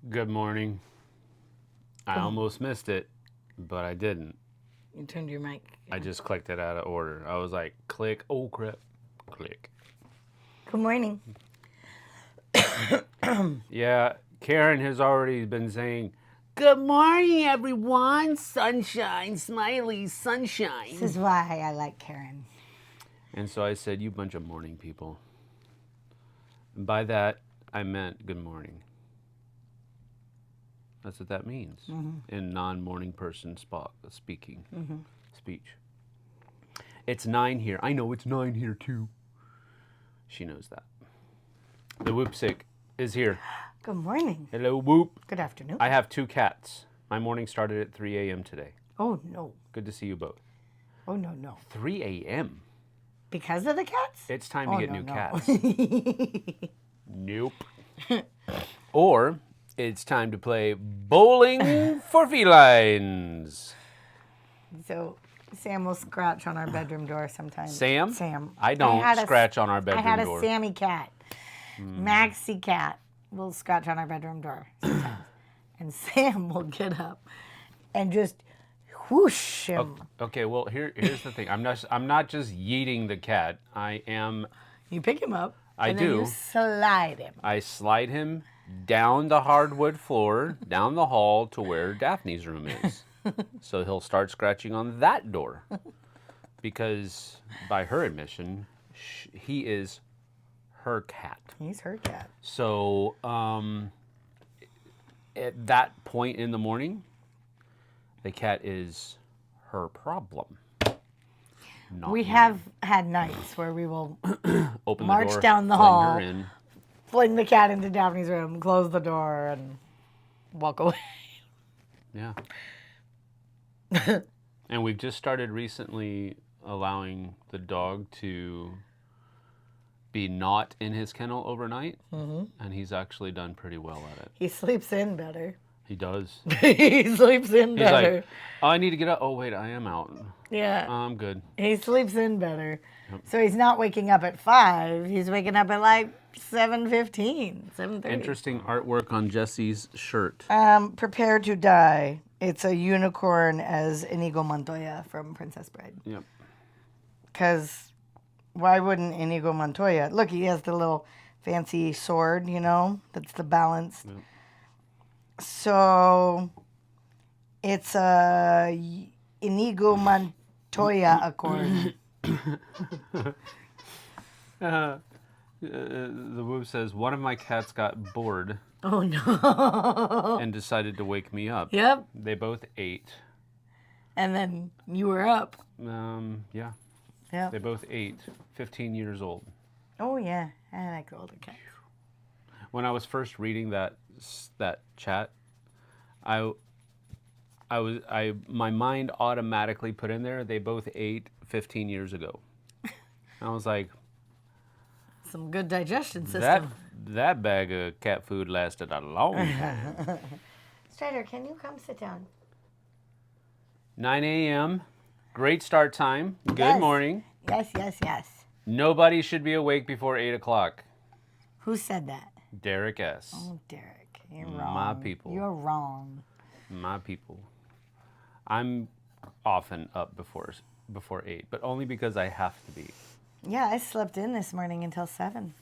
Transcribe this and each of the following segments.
Good morning. I almost missed it, but I didn't. You turned your mic. I just clicked it out of order. I was like, click, oh crap, click. Good morning. Yeah, Karen has already been saying, good morning, everyone. Sunshine, smiley, sunshine. This is why I like Karen. And so I said, you bunch of morning people. And by that, I meant good morning. That's what that means in non-morning person speaking speech. It's 9 here. I know it's 9 here too. She knows that. The whoopsick is here. Good morning. Hello, whoop. Good afternoon. I have 2 cats. My morning started at 3 a.m. today. Oh, no. Good to see you both. Oh, no. 3 a.m.? Because of the cats? It's time to get new cats. Cats. Nope. Or it's time to play bowling for felines. So Sam will scratch on our bedroom door sometimes. Sam? Sam. I don't scratch on our bedroom door. I had a Sammy cat. Maxie cat will scratch on our bedroom door sometimes. And Sam will get up and just whoosh him. Okay, well here's the thing. I'm not just yeeting the cat. I am. You pick him up. I do. Then you slide him. I slide him down the hardwood floor, down the hall to where Daphne's room is. So he'll start scratching on that door. Because by her admission, he is her cat. He's her cat. So at that point in the morning, the cat is her problem. We have had nights where we will open march the door, down the fling hall, her in. fling the cat into Daphne's room, close the door, and walk away. Yeah. And we've just started recently allowing the dog to be not in his kennel overnight, and he's actually done pretty well at it. He sleeps in better. He does. He sleeps in He's better. like, oh, I need to get up. Oh, wait, I am out. Yeah. I'm good. He sleeps in better. So he's not waking up at 5. He's waking up at like 7:15, 7:30. Interesting artwork on Jessie's shirt. Prepare to die. It's a unicorn as Inigo Montoya from Princess Bride. Yep. Because why wouldn't Inigo Montoya? Look, he has the little fancy sword, you know, that's the balance. Yep. So it's a Inigo Montoya accord. The whoop says, one of my cats got bored Oh, no. and decided to wake me up. Yep. They both ate. And then you were up. Yeah. Yep. They both ate. 15 years old. Oh, yeah. I like older cats. When I was first reading that chat, my mind automatically put in there, they both ate 15 years ago. I was like, Some good digestion system. that bag of cat food lasted a long time. Strider, can you come sit down? 9 a.m. Great start time. Good Yes. morning. Yes. Nobody should be awake before 8 o'clock. Who said that? Derek S. Oh, Derek, you're wrong. My people. You're wrong. My people. I'm often up before 8, but only because I have to be. Yeah, I slept in this morning until 7.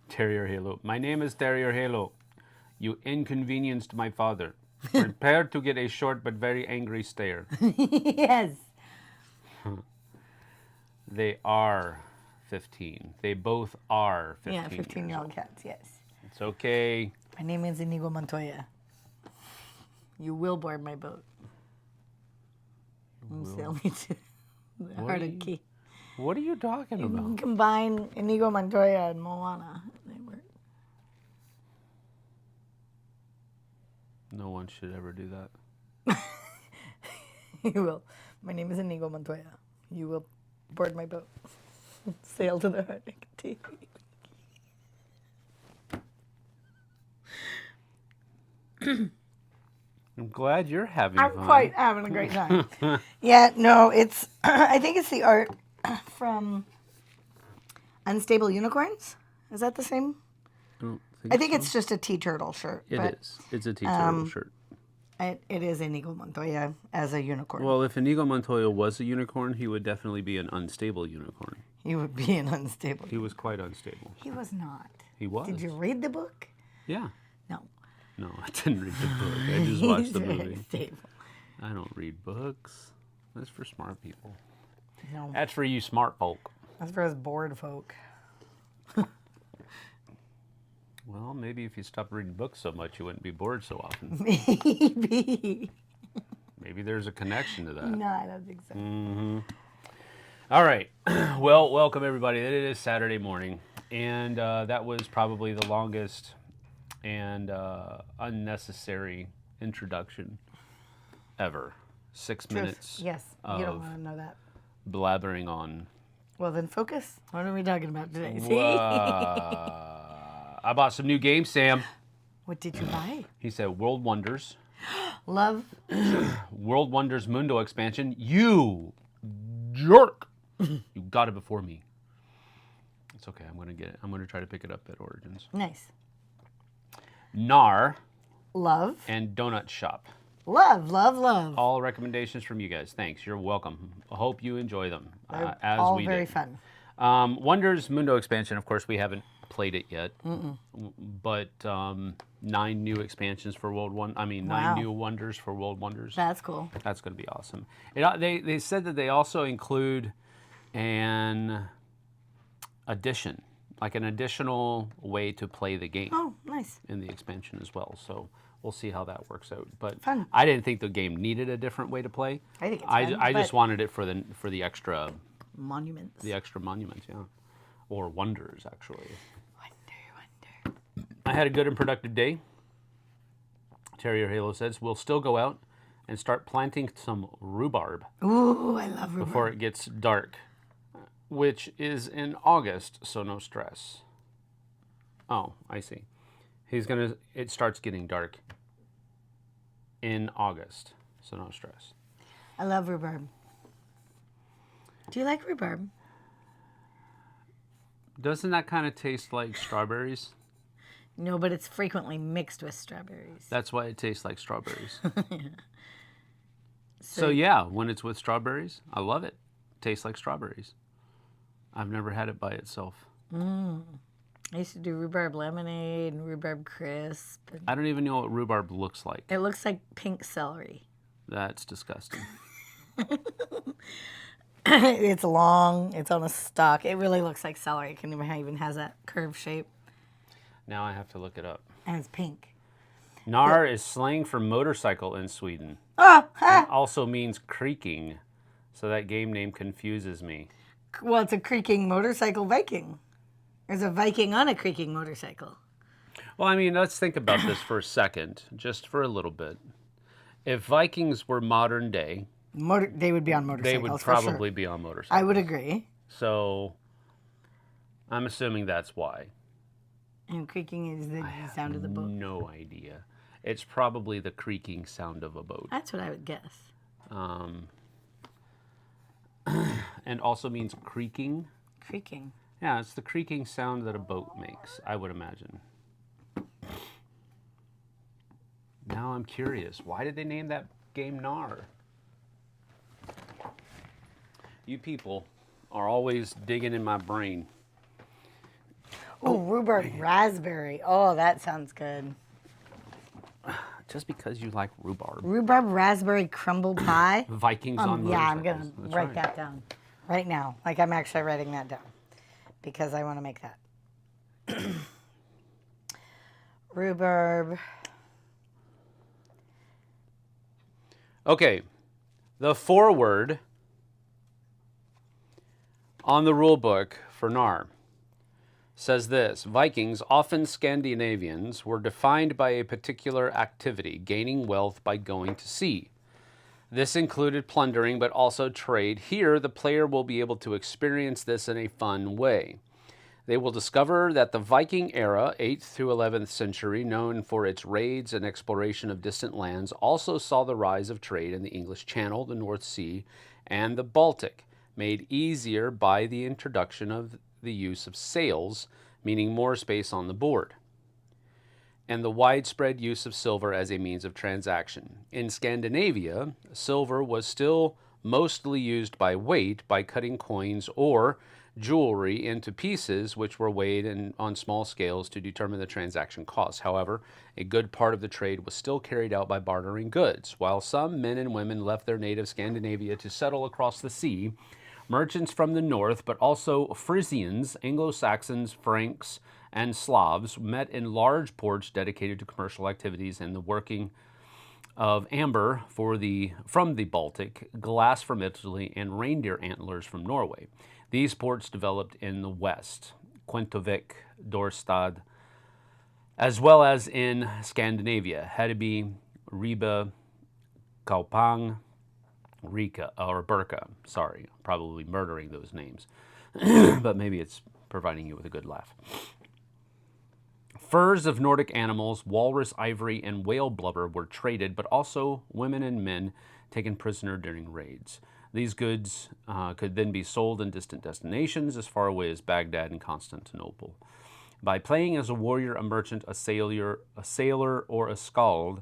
Terrier Halo. My name is Terrier Halo. You inconvenienced my father. Prepare to get a short but very angry stare. Yes. They are 15. They both are 15. Yeah, 15-year-old cats, yes. It's okay. My name is Inigo Montoya. You will board my boat. And sail me to the heart of Key. What are you talking You about? can combine Inigo Montoya and Moana. They work. No one should ever do that. You will. My name is Inigo Montoya. You will board my boat. Sail to the heart of Key. I'm glad you're having fun. I'm quite having a great time. Yeah, no, it's, I think it's the art from Unstable unicorns? Is that the same? I think it's just a tea turtle shirt. It is. It's a tea turtle shirt. It is Inigo Montoya as a unicorn. Well, if Inigo Montoya was a unicorn, he would definitely be an unstable unicorn. He would be an unstable. He was quite unstable. He was not. He was. Did you read the book? Yeah. No. No, I didn't read the book. I just watched the movie. Unstable. I don't read books. That's for smart people. No. That's for you smart folk. That's for us bored folk. Well, maybe if you stopped reading books so much, you wouldn't be bored so often. Maybe. Maybe there's a connection to that. No, I don't think so. All right. Well, welcome everybody. It is Saturday morning, and that was probably the longest and unnecessary introduction ever. 6 minutes. Yes, you don't want to know that. Blathering on. Well, then focus. What are we talking about today? See? I bought some new games, Sam. What did you buy? He said World Wonders. Love. World Wonders Mundo expansion. You jerk. You got it before me. It's okay. I'm going to get it. I'm going to try to pick it up at Origins. Nice. Nar. Love. And Donut Shop. Love, love, love. All recommendations from you guys. Thanks. You're welcome. I hope you enjoy them. As all we very did. fun. Wonders Mundo expansion. Of course, we haven't played it yet, but 9 new expansions for World One. I mean, 9 new wonders for World Wonders. That's cool. That's going to be awesome. They said that they also include an addition, like an additional way to play the game. Oh, nice. In the expansion as well. So we'll see how that works out. But Fun. I didn't think the game needed a different way to play. I think it's fun, I just wanted it for the extra monuments. The extra monuments, yeah, or wonders actually. Wonder. I had a good and productive day. Terrier Halo says we'll still go out and start planting some rhubarb. Ooh, I love rhubarb. Before it gets dark, which is in August, so no stress. Oh, I see. It starts getting dark in August, so no stress. I love rhubarb. Do you like rhubarb? Doesn't that kind of taste like strawberries? No, but it's frequently mixed with strawberries. That's why it tastes like strawberries. So yeah, when it's with strawberries, I love it. Tastes like strawberries. I've never had it by itself. I used to do rhubarb lemonade and rhubarb crisp. I don't even know what rhubarb looks like. It looks like pink celery. That's disgusting. It's long. It's on a stalk. It really looks like celery. It even has that curved shape. Now I have to look it up. And it's pink. Nar is slang for motorcycle in Sweden. Oh, It also means creaking, so that game name confuses me. Well, it's a creaking motorcycle Viking. There's a Viking on a creaking motorcycle. Well, I mean, let's think about this for a second, just for a little bit. If Vikings were modern day, they would be on motorcycles. They would probably be on motorcycles. I would agree. So, I'm assuming that's why. And creaking is the sound of the boat. No idea. It's probably the creaking sound of a boat. That's what I would guess. And also means creaking. Creaking. Yeah, it's the creaking sound that a boat makes, I would imagine. Now I'm curious. Why did they name that game Nar? You people are always digging in my brain. Oh, rhubarb raspberry. Oh, that sounds good. Just because you like rhubarb. Rhubarb raspberry crumble pie. Vikings on motorcycles. Yeah, I'm going to write that down right now. Like, I'm actually writing that down because I want to make that. Rhubarb. Okay, the foreword on the rule book for Nar says this: Vikings, often Scandinavians, were defined by a particular activity, gaining wealth by going to sea. This included plundering, but also trade. Here, the player will be able to experience this in a fun way. They will discover that the Viking era, 8th through 11th century, known for its raids and exploration of distant lands, also saw the rise of trade in the English Channel, the North Sea, and the Baltic, made easier by the introduction of the use of sails, meaning more space on the board, and the widespread use of silver as a means of transaction. In Scandinavia, silver was still mostly used by weight, by cutting coins or jewelry into pieces which were weighed on small scales to determine the transaction cost. However, a good part of the trade was still carried out by bartering goods. While some men and women left their native Scandinavia to settle across the sea, merchants from the north, but also Frisians, Anglo-Saxons, Franks, and Slavs met in large ports dedicated to commercial activities and the working of amber from the Baltic, glass from Italy, and reindeer antlers from Norway. These ports developed in the west, Quentovik, Dorstad, as well as in Scandinavia, Hedeby, Ribe, Kaupang, Rika, or Burka. Sorry, probably murdering those names, but maybe it's providing you with a good laugh. Furs of Nordic animals, walrus ivory, and whale blubber were traded, but also women and men taken prisoner during raids. These goods could then be sold in distant destinations as far away as Baghdad and Constantinople. By playing as a warrior, a merchant, a sailor, or a skald,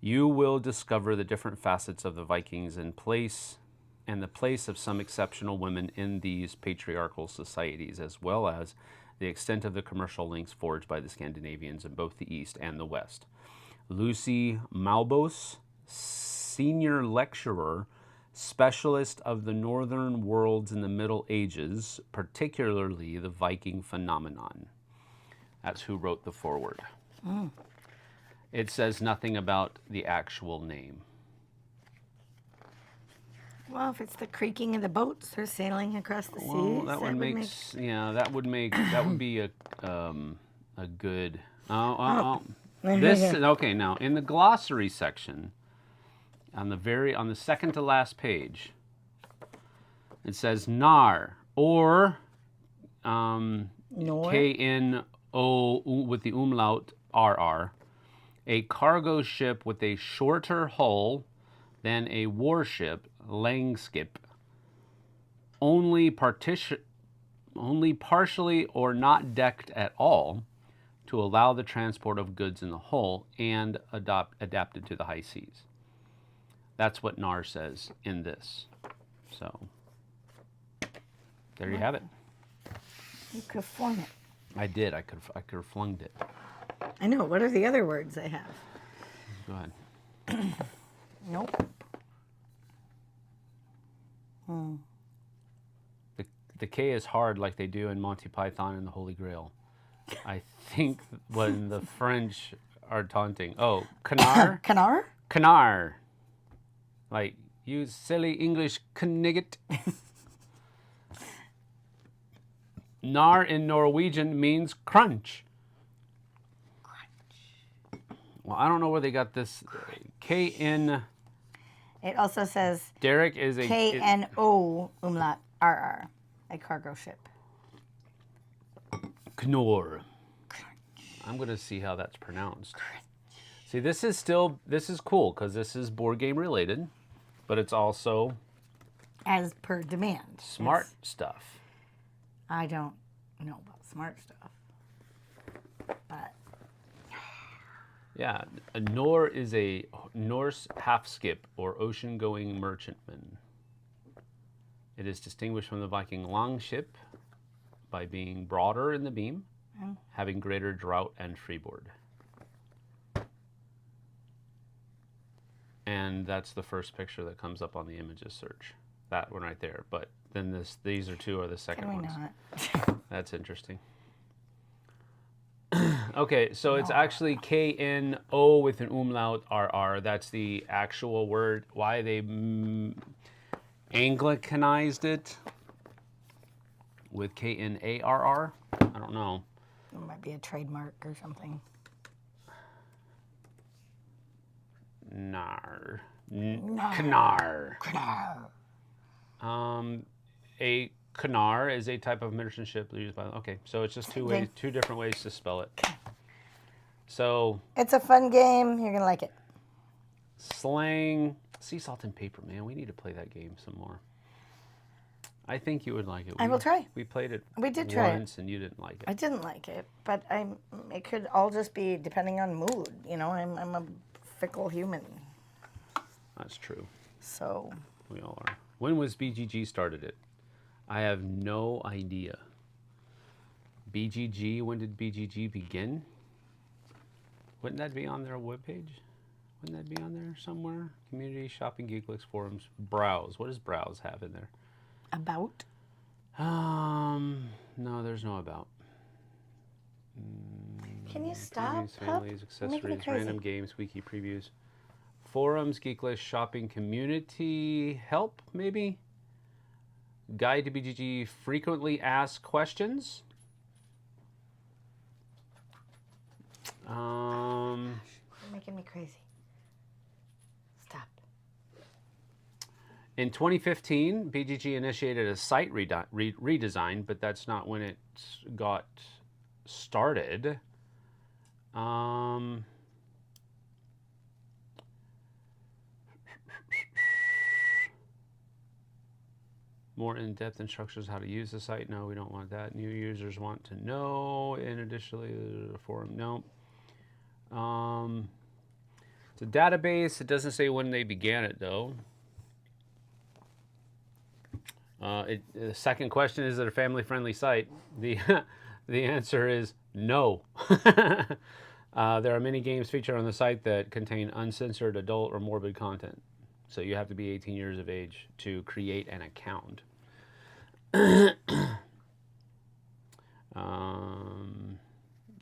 you will discover the different facets of the Vikings and the place of some exceptional women in these patriarchal societies, as well as the extent of the commercial links forged by the Scandinavians in both the East and the West. Lucy Malbos, senior lecturer, specialist of the northern worlds in the Middle Ages, particularly the Viking phenomenon. That's who wrote the foreword. It says nothing about the actual name. Well, if it's the creaking of the boats, they're sailing across the Well, seas. that would be a good. Okay. Now in the glossary section, on the second to last page, it says nar or K-N-O with the umlaut RR, a cargo ship with a shorter hull than a warship, langskip, only partially or not decked at all, to allow the transport of goods in the hull and adapted to the high seas. That's what NAR says in this. So there you have it. You could have flung it. I did. I could have flunged it. I know. What are the other words I have? Go ahead. Nope. The K is hard like they do in Monty Python and the Holy Grail. I think when the French are taunting. Oh, canard? Canard? Canard. Like, you silly English knigget. Nar in Norwegian means crunch. Well, I don't know where they got this. K-N... It also says Derek is a... K-N-O umlaut R-R, a cargo ship. Knorr. I'm going to see how that's pronounced. See, this is cool because this is board game related, but it's also... As per demand. Smart stuff. I don't know about smart stuff, but... Yeah, a Nor is a Norse half-skip or ocean-going merchantman. It is distinguished from the Viking longship by being broader in the beam, having greater draught and freeboard. And that's the first picture that comes up on the images search. That one right there. But then these two are the second ones. Not? That's interesting. Okay, so it's actually K-N-O with an umlaut R-R. That's the actual word. Why they Anglicanized it with K-N-A-R-R? I don't know. It might be a trademark or something. Nar. Knar. A Knar is a type of merchant ship used by... Okay, so it's just two different ways to spell it. So... It's a fun game. You're going to like it. Slang... Sea Salt and Paper, man. We need to play that game some more. I think you would like it. I will try. We played it. We did try it once, and you didn't like it. I didn't like it, but it could all just be depending on mood. You know, I'm a fickle human. That's true. So. We all are. When was BGG started it? I have no idea. BGG, when did BGG begin? Wouldn't that be on their webpage? Wouldn't that be on there somewhere? Community, shopping, Geeklix, forums, browse. What does browse have in there? About? No, there's no about. Can you stop? Families, accessories, random games, wiki previews, forums, Geeklist, shopping, community, help, maybe? Guide to BGG, frequently asked questions. You're making me crazy. Stop. In 2015, BGG initiated a site redesign, but that's not when it got started. More in-depth instructions how to use the site. No, we don't want that. New users want to know. And additionally, the forum. No. It's a database. It doesn't say when they began it, though. The second question, is it a family-friendly site? The answer is no. There are many games featured on the site that contain uncensored adult or morbid content. So you have to be 18 years of age to create an account.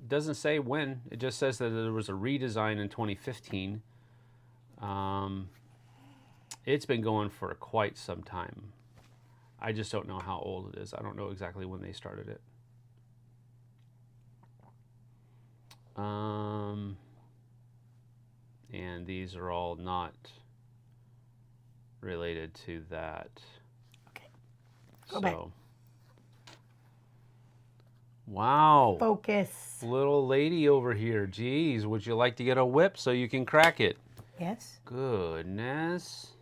Doesn't say when. It just says that there was a redesign in 2015. It's been going for quite some time. I just don't know how old it is. I don't know exactly when they started it. And these are all not related to that. Okay. Go back. Wow. Focus. Little lady over here. Geez, would you like to get a whip so you can crack it? Yes. Goodness.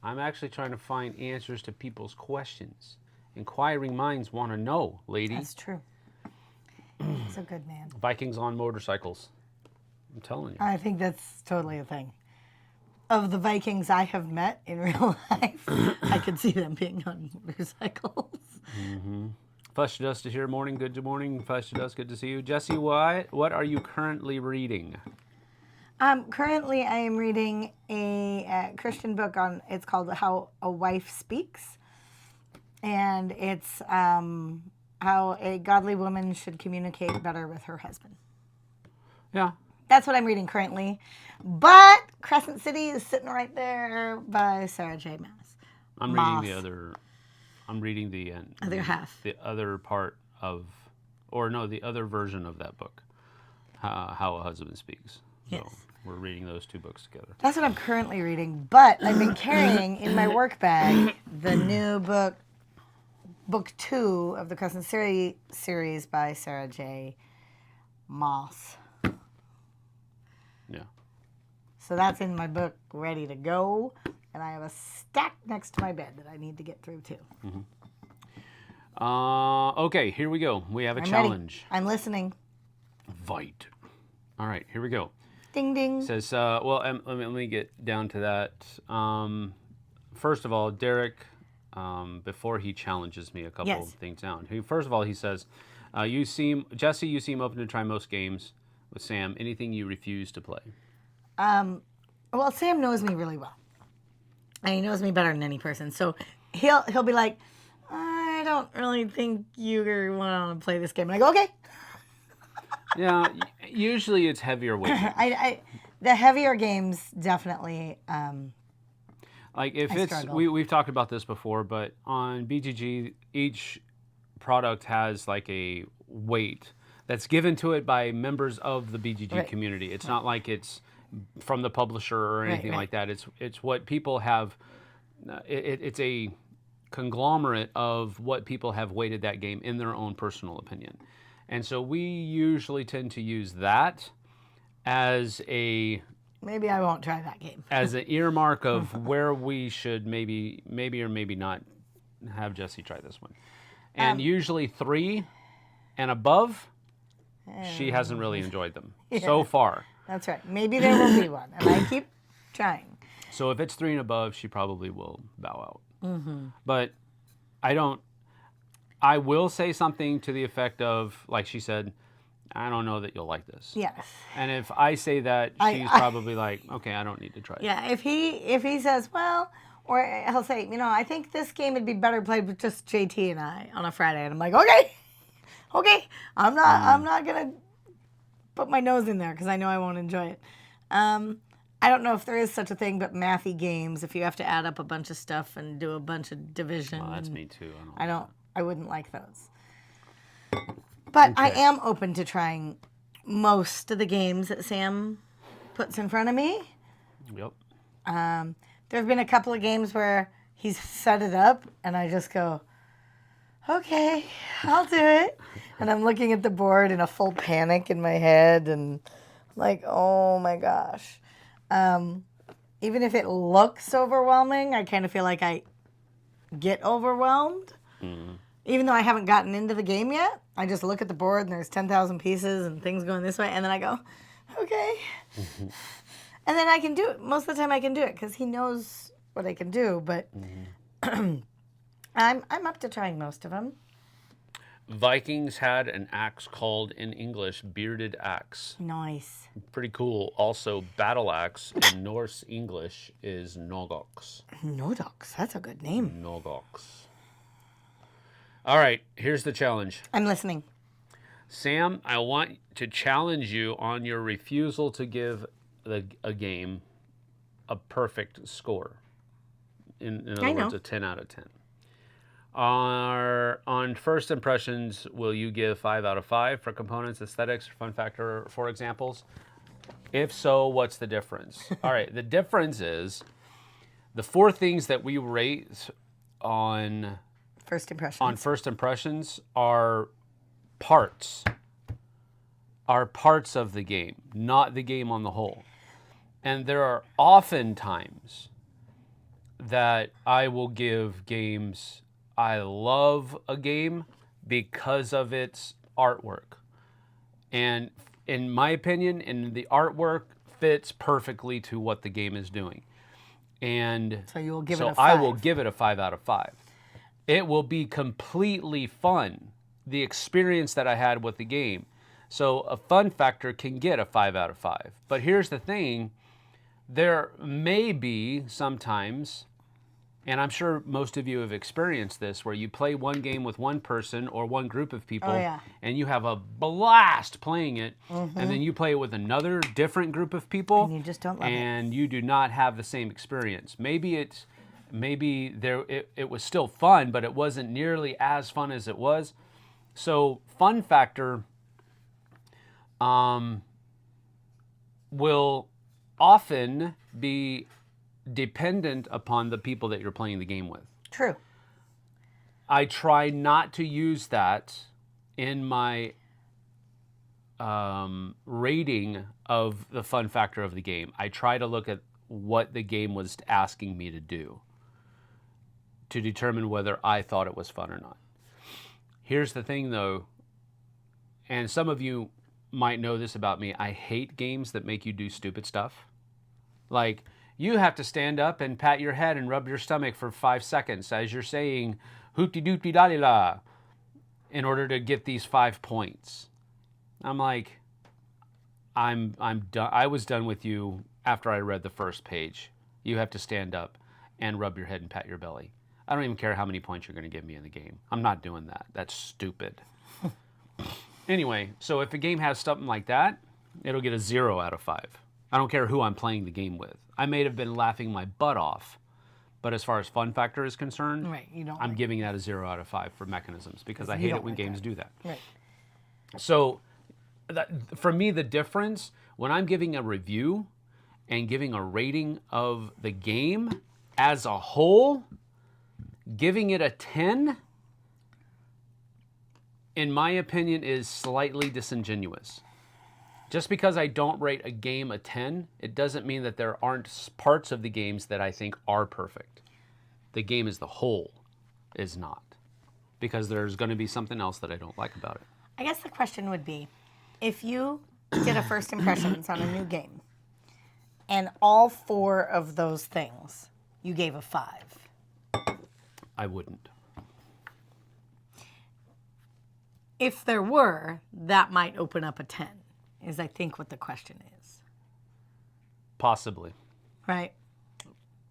I'm actually trying to find answers to people's questions. Inquiring minds want to know, lady. That's true. He's a good man. Vikings on motorcycles. I'm telling you. I think that's totally a thing. Of the Vikings I have met in real life, I could see them being on motorcycles. Mm-hmm. Fuss to Dust is here. Morning, good morning. Fuss to Dust, good to see you. Jessie, what are you currently reading? Currently, I am reading a Christian book it's called How a Wife Speaks. And it's how a godly woman should communicate better with her husband. Yeah. That's what I'm reading currently. But Crescent City is sitting right there by Sarah J. Maas. I'm reading the other. I'm reading the other half. The other part of, or no, the other version of that book, How a Husband Speaks. Yes. So we're reading those two books together. That's what I'm currently reading. But I've been carrying in my work bag the new book 2 of the Crescent City series by Sarah J. Maas. Yeah. So that's in my book, ready to go. And I have a stack next to my bed that I need to get through, too. Mm-hmm. Okay, here we go. We have a challenge. Ready. I'm listening. Vite. All right, here we go. Ding, ding. It says, well, let me get down to that. First of all, Derek, before he challenges me a couple of things down. First of all, he says, Jessie, you seem open to try most games with Sam. Anything you refuse to play? Well, Sam knows me really well. And he knows me better than any person. So he'll be like, I don't really think you want to play this game. And I go, okay. Yeah, usually it's heavier weight. The heavier games definitely. Like if we've talked about this before, but on BGG, each product has like a weight that's given to it by members of the BGG community. It's not like it's from the publisher or anything like that. It's what people have. It's a conglomerate of what people have weighted that game in their own personal opinion, and so we usually tend to use that as a. Maybe I won't try that game. As an earmark of where we should maybe or maybe not have Jessie try this one. And usually 3 and above, she hasn't really enjoyed them so far. That's right. Maybe there will be one, and I keep trying. So if it's 3 and above, she probably will bow out. But I will say something to the effect of, like she said, I don't know that you'll like this. Yes. And if I say that, she's probably like, okay, I don't need to try it. Yeah, if he says, well, or he'll say, I think this game would be better played with just JT and I on a Friday, and I'm like, okay, I'm not gonna put my nose in there because I know I won't enjoy it. I don't know if there is such a thing, but mathy games, if you have to add up a bunch of stuff and do a bunch of division. Well, that's me too. I wouldn't like those. But Okay. I am open to trying most of the games that Sam puts in front of me. Yep. There have been a couple of games where he's set it up, and I just go, okay, I'll do it. And I'm looking at the board in a full panic in my head, and like, oh my gosh. Even if it looks overwhelming, I kind of feel like I get overwhelmed. Even though I haven't gotten into the game yet, I just look at the board and there's 10,000 pieces and things going this way, and then I go, okay. And then I can do it. Most of the time I can do it because he knows what I can do, but I'm up to trying most of them. Vikings had an axe called, in English, bearded axe. Nice. Pretty cool. Also, battle axe in Norse English is nogox. Nodox, that's a good name. Nogox. All right, here's the challenge. I'm listening. Sam, I want to challenge you on your refusal to give a game a perfect score. In other words, a 10 out of 10. On first impressions, will you give 5 out of 5 for components, aesthetics, fun factor, for examples? If so, what's the difference? All right, the difference is the 4 things that we rate on First impressions. on first impressions are parts of the game, not the game on the whole. And there are often times that I will give games, I love a game because of its artwork. And in my opinion, the artwork fits perfectly to what the game is doing. And so you will give it a 5. I will give it a 5 out of 5. It will be completely fun, the experience that I had with the game. So a fun factor can get a 5 out of 5. But here's the thing, there may be sometimes, and I'm sure most of you have experienced this, where you play one game with one person or one group of people, and you have a blast playing it, and then you play it with another different group of people, and you just don't love it. And you do not have the same experience. Maybe it was still fun, but it wasn't nearly as fun as it was. So fun factor will often be dependent upon the people that you're playing the game with. True. I try not to use that in my rating of the fun factor of the game. I try to look at what the game was asking me to do to determine whether I thought it was fun or not. Here's the thing though, and some of you might know this about me, I hate games that make you do stupid stuff. Like, you have to stand up and pat your head and rub your stomach for 5 seconds as you're saying hoopty doopty da la in order to get these 5 points. I'm like, I'm done. I was done with you after I read the first page. You have to stand up and rub your head and pat your belly. I don't even care how many points you're going to give me in the game. I'm not doing that. That's stupid. Anyway, so if a game has something like that, it'll get a 0 out of 5. I don't care who I'm playing the game with. I may have been laughing my butt off, but as far as fun factor is concerned, I'm giving that a 0 out of 5 for mechanisms because I hate it when games do that. Right. So for me, the difference, when I'm giving a review and giving a rating of the game as a whole, giving it a 10, in my opinion, is slightly disingenuous. Just because I don't rate a game a 10, it doesn't mean that there aren't parts of the games that I think are perfect. The game as the whole is not. Because there's going to be something else that I don't like about it. I guess the question would be, if you did a first impressions on a new game, and all 4 of those things you gave a 5. I wouldn't. If there were, that might open up a 10, is I think what the question is. Possibly. Right?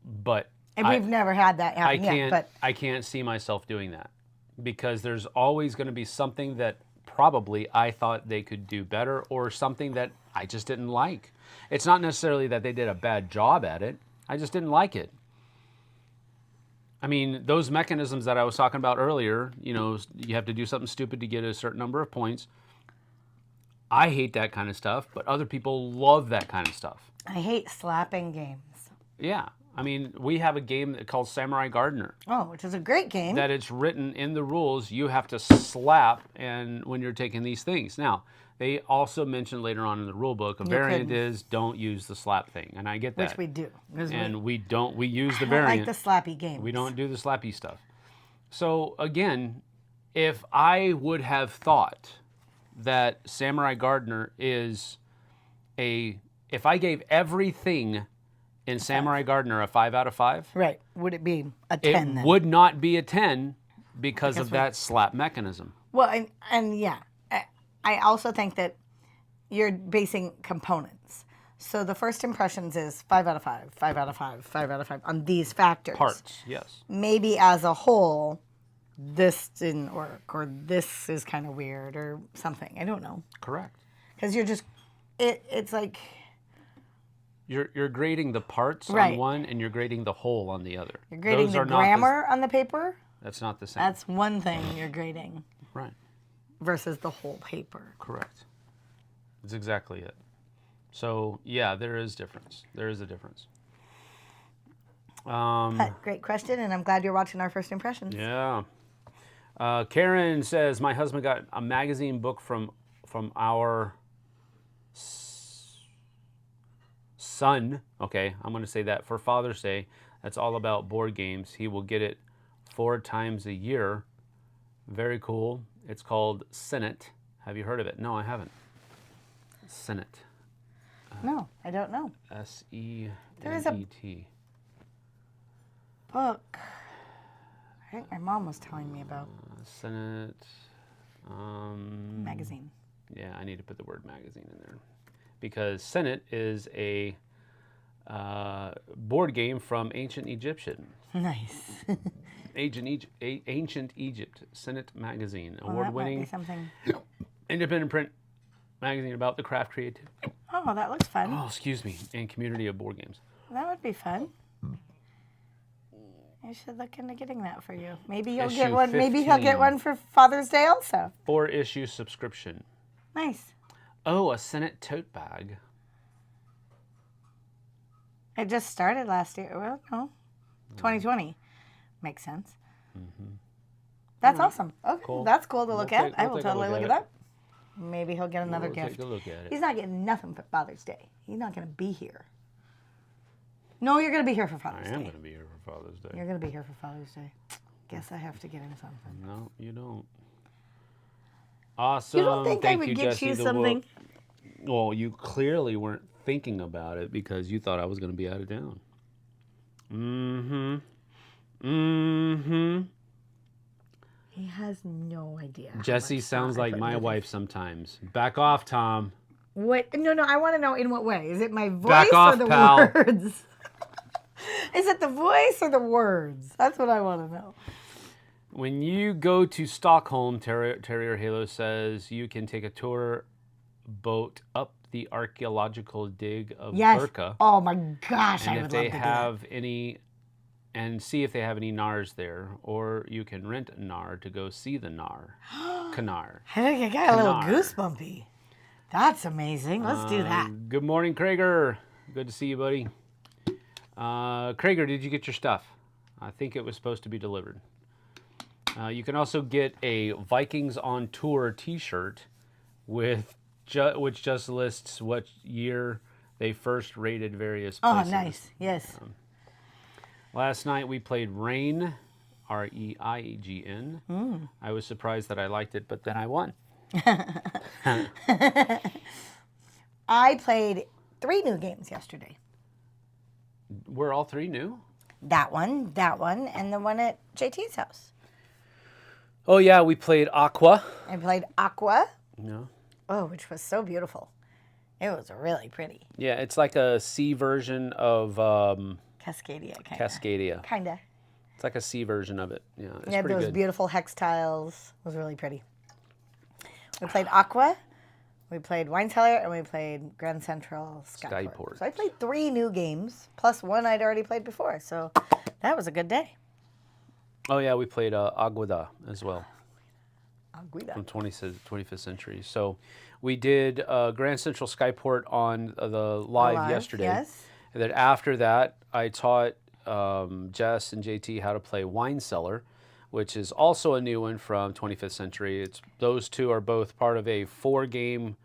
But And we've never had that happen yet. But I can't see myself doing that. Because there's always going to be something that probably I thought they could do better, or something that I just didn't like. It's not necessarily that they did a bad job at it. I just didn't like it. I mean, those mechanisms that I was talking about earlier, you know, you have to do something stupid to get a certain number of points. I hate that kind of stuff, but other people love that kind of stuff. I hate slapping games. Yeah. I mean, we have a game called Samurai Gardener. Oh, which is a great game. That it's written in the rules, you have to slap and when you're taking these things. Now, they also mentioned later on in the rule book, a variant is don't use the slap thing. And I get that. Which we do. And we use the I variant. like the slappy games. We don't do the slappy stuff. So again, if I would have thought that Samurai Gardener is if I gave everything in Samurai Gardener a 5 out of 5, right, would it be a 10 then? It would not be a 10 because of that slap mechanism. Well, and yeah, I also think that you're basing components. So the first impressions is 5 out of 5, 5 out of 5, 5 out of 5 on these factors. Parts, yes. Maybe as a whole, this didn't work, or this is kind of weird, or something. I don't know. Correct. Because you're just, it's like... You're grading the parts on one, and you're grading the whole on the other. You're grading the grammar on the paper. That's not the same. That's one thing you're grading. Right. Versus the whole paper. Correct. That's exactly it. So, yeah, there is difference. There is a difference. Great question, and I'm glad you're watching our first impressions. Yeah. Karen says, my husband got a magazine book from our son. Okay, I'm going to say that for Father's Day. That's all about board games. He will get it 4 times a year. Very cool. It's called Senate. Have you heard of it? No, I haven't. Senate. No, I don't know. S-E-N-E-T. There is a book. I think my mom was telling me about. Senate. Magazine. Yeah, I need to put the word magazine in there. Because Senate is a board game from ancient Egyptian. Nice. Ancient Egypt. Senate magazine. Well, Award-winning. that might be something. Independent print magazine about the craft creativity. Oh, that looks fun. Oh, excuse me. And community of board games. That would be fun. I should look into getting that for you. Maybe you'll Issue get one. 15. Maybe he'll get one for Father's Day also. 4-issue subscription. Nice. Oh, a Senate tote bag. It just started last year. Well, no, 2020. Makes sense. Mm-hmm. That's awesome. Okay, Cool. That's cool to look at. I will take a totally look look at at that. Maybe he'll get another gift. Take a look at it. He's not getting nothing for Father's Day. He's not going to be here. No, you're going to be here for Father's Day. I am going to be here for Father's Day. You're going to be here for Father's Day. Guess I have to get him something. No, you don't. Awesome. You don't think Thank I would you, get Jessie, you something? Well, you clearly weren't thinking about it because you thought I was going to be out of town. He has no idea. Jessie sounds like my wife sometimes. Back off, Tom. What? No, I want to know in what way. Is it my voice Back off, or the pal. words? Is it the voice or the words? That's what I want to know. When you go to Stockholm, Terrier Halo says you can take a tour boat up the archaeological dig of Burka. Oh my gosh, and I if would they love to have any, and see if they have any Nars there, or you can rent a Nar to go see the Nar. Canar. Hey, I got a little Canar. goosebumpy. That's amazing. Let's do that. Good morning, Krager. Good to see you, buddy. Krager, did you get your stuff? I think it was supposed to be delivered. You can also get a Vikings on Tour t-shirt with which just lists what year they first rated various places. Oh, nice. Yes. Last night we played Rain Reign. I was surprised that I liked it, but then I won. I played 3 new games yesterday. Were all 3 new? That one, and the one at JT's house. Oh, yeah, we played Aqua. I played Aqua. No. Oh, which was so beautiful. It was really pretty. Yeah, it's like a C version of Cascadia, kind of. Cascadia. Kind of. It's like a C version of it. Yeah, it's It had pretty those good. beautiful hex tiles. It was really pretty. We played Aqua, we played Wine Cellar, and we played Grand Central Skyport. Skyport. So I played 3 new games, plus one I'd already played before. So that was a good day. Oh, yeah, we played Aguada as well. Aguida. From 25th century. So we did Grand Central Skyport on the live yesterday. Yes. And then after that, I taught Jess and JT how to play Wine Cellar, which is also a new one from 25th century. Those two are both part of a 4-game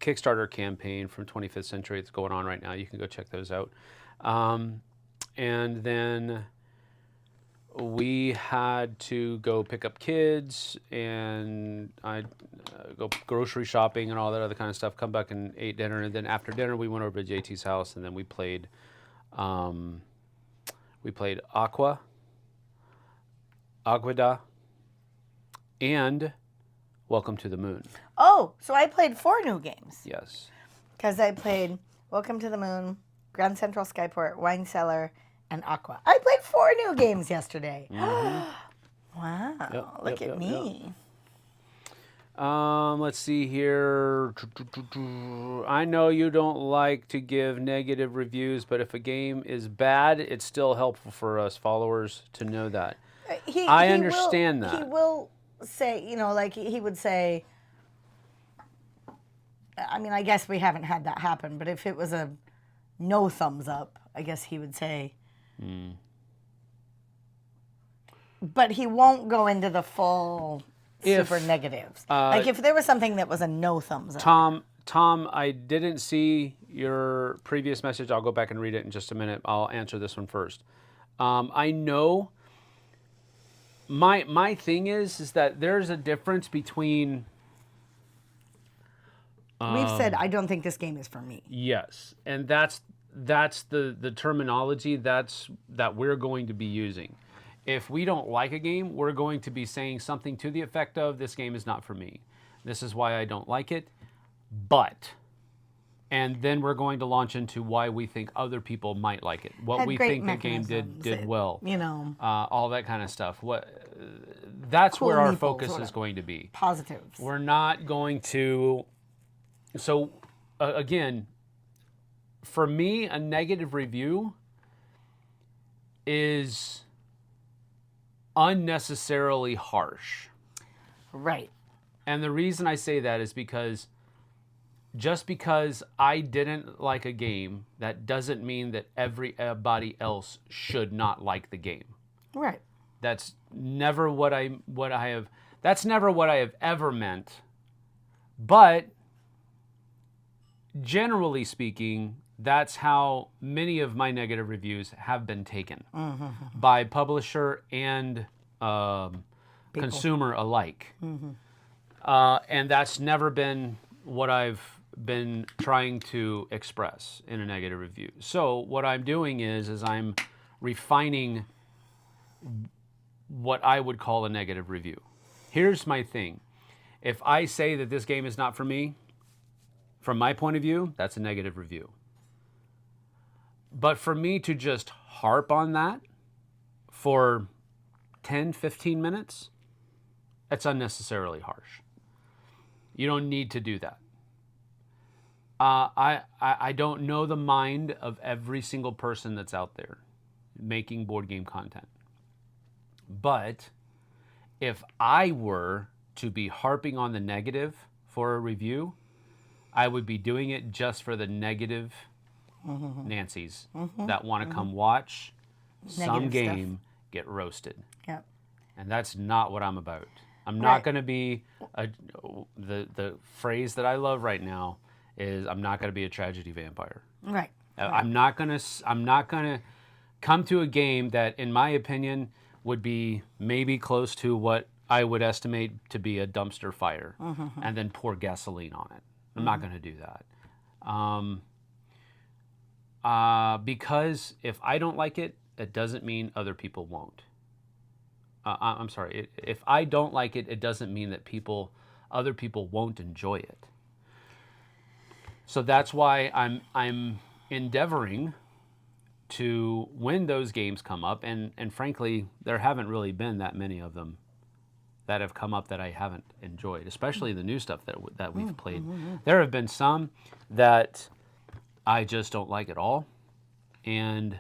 Kickstarter campaign from 25th century. It's going on right now. You can go check those out. And then we had to go pick up kids, and I go grocery shopping and all that other kind of stuff. Come back and ate dinner, and then after dinner we went over to JT's house, and then we played Aqua, Aguada, and Welcome to the Moon. Oh, so I played 4 new games. Yes. Because I played Welcome to the Moon, Grand Central Skyport, Wine Cellar, and Aqua. I played 4 new games yesterday. Wow, look at me. Let's see here. I know you don't like to give negative reviews, but if a game is bad, it's still helpful for us followers to know that. I understand that. He will say, like he would say, I mean, I guess we haven't had that happen, but if it was a no thumbs up, I guess he would say. But he won't go into the full super negatives. Like if there was something that was a no thumbs up. Tom, I didn't see your previous message. I'll go back and read it in just a minute. I'll answer this one first. I know my thing is that there's a difference between We've said I don't think this game is for me. Yes, and that's the terminology that we're going to be using. If we don't like a game, we're going to be saying something to the effect of, this game is not for me. This is why I don't like it, but... And then we're going to launch into why we think other people might like it. What we think the game did well. All that kind of stuff. That's where our focus is going to be. Positives. We're not going to... So, again, for me, a negative review is unnecessarily harsh. Right. And the reason I say that is because just because I didn't like a game, that doesn't mean that everybody else should not like the game. Right. That's never what I have. That's never what I have ever meant. But generally speaking, that's how many of my negative reviews have been taken by publisher and consumer alike. And that's never been what I've been trying to express in a negative review. So what I'm doing is I'm refining what I would call a negative review. Here's my thing. If I say that this game is not for me, from my point of view, that's a negative review. But for me to just harp on that for 10, 15 minutes, that's unnecessarily harsh. You don't need to do that. I don't know the mind of every single person that's out there making board game content. But if I were to be harping on the negative for a review, I would be doing it just for the negative Nancy's that want to come watch some game get roasted. Yep. And that's not what I'm about. I'm not going to be the phrase that I love right now is I'm not going to be a tragedy vampire. Right. I'm not going to come to a game that, in my opinion, would be maybe close to what I would estimate to be a dumpster fire, and then pour gasoline on it. I'm not going to do that. Because if I don't like it, it doesn't mean other people won't. I'm sorry. If I don't like it, it doesn't mean that other people won't enjoy it. So that's why I'm endeavoring to, when those games come up, and frankly, there haven't really been that many of them that have come up that I haven't enjoyed, especially the new stuff that we've played. There have been some that I just don't like at all, and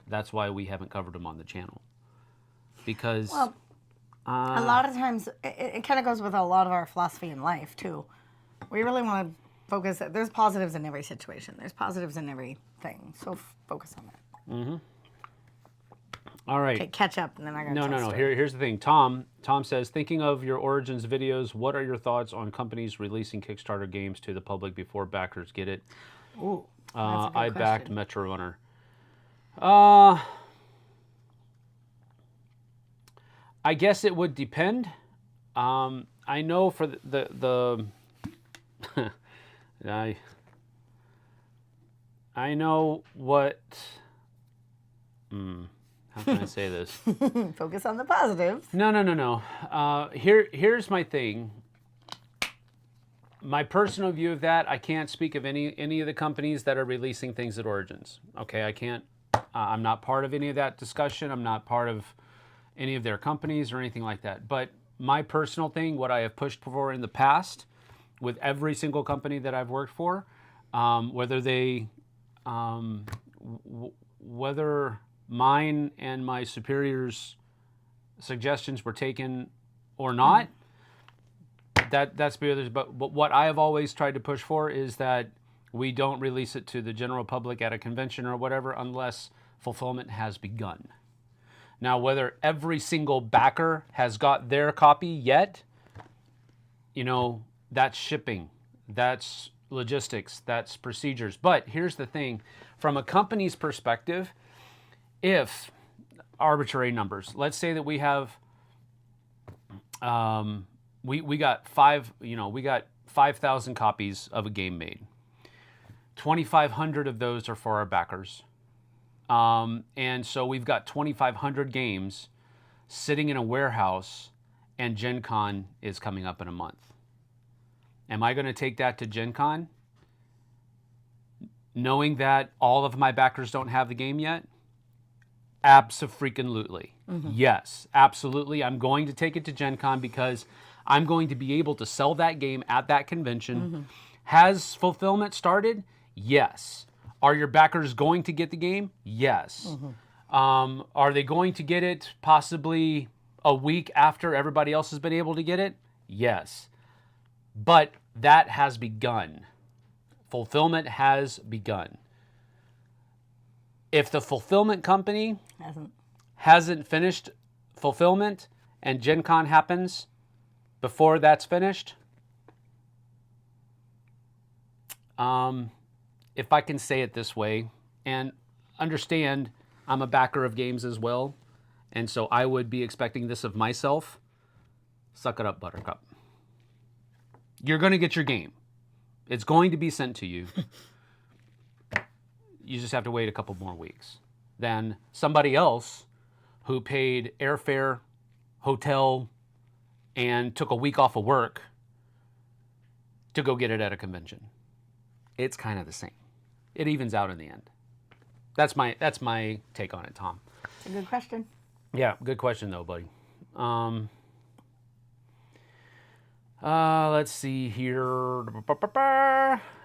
that's why we haven't covered them on the channel. Because a lot of times, it kind of goes with a lot of our philosophy in life, too. We really want to focus. There's positives in every situation. There's positives in everything. So focus on that. All right. Okay, catch up, and then I'm going to No. Here's the thing. Tom says, thinking of your Origins videos, what are your thoughts on companies releasing Kickstarter games to the public before backers get it? Ooh, I backed Metro Runner. I guess it would depend. I know for the I know what. How can I say this? Focus on the positives. No. Here's my thing. My personal view of that, I can't speak of any of the companies that are releasing things at Origins. Okay, I can't. I'm not part of any of that discussion. I'm not part of any of their companies or anything like that. But my personal thing, what I have pushed for in the past, with every single company that I've worked for, whether mine and my superiors' suggestions were taken or not, that's beyond. But what I have always tried to push for is that we don't release it to the general public at a convention or whatever unless fulfillment has begun. Now, whether every single backer has got their copy yet, that's shipping, that's logistics, that's procedures. But here's the thing, from a company's perspective, if arbitrary numbers, let's say that we have, we got 5,000 copies of a game made. 2,500 of those are for our backers. And so we've got 2,500 games sitting in a warehouse, and Gen Con is coming up in a month. Am I going to take that to Gen Con knowing that all of my backers don't have the game yet? Abso-freaking-lutely. Yes, absolutely. I'm going to take it to Gen Con because I'm going to be able to sell that game at that convention. Has fulfillment started? Yes. Are your backers going to get the game? Yes. Are they going to get it possibly a week after everybody else has been able to get it? Yes. But that has begun. Fulfillment has begun. If the fulfillment company hasn't finished fulfillment and Gen Con happens before that's finished, if I can say it this way, and understand I'm a backer of games as well, and so I would be expecting this of myself, suck it up, Buttercup. You're going to get your game. It's going to be sent to you. You just have to wait a couple more weeks. Then somebody else who paid airfare, hotel, and took a week off of work to go get it at a convention. It's kind of the same. It evens out in the end. That's my take on it, Tom. It's a good question. Yeah, good question though, buddy. Let's see here.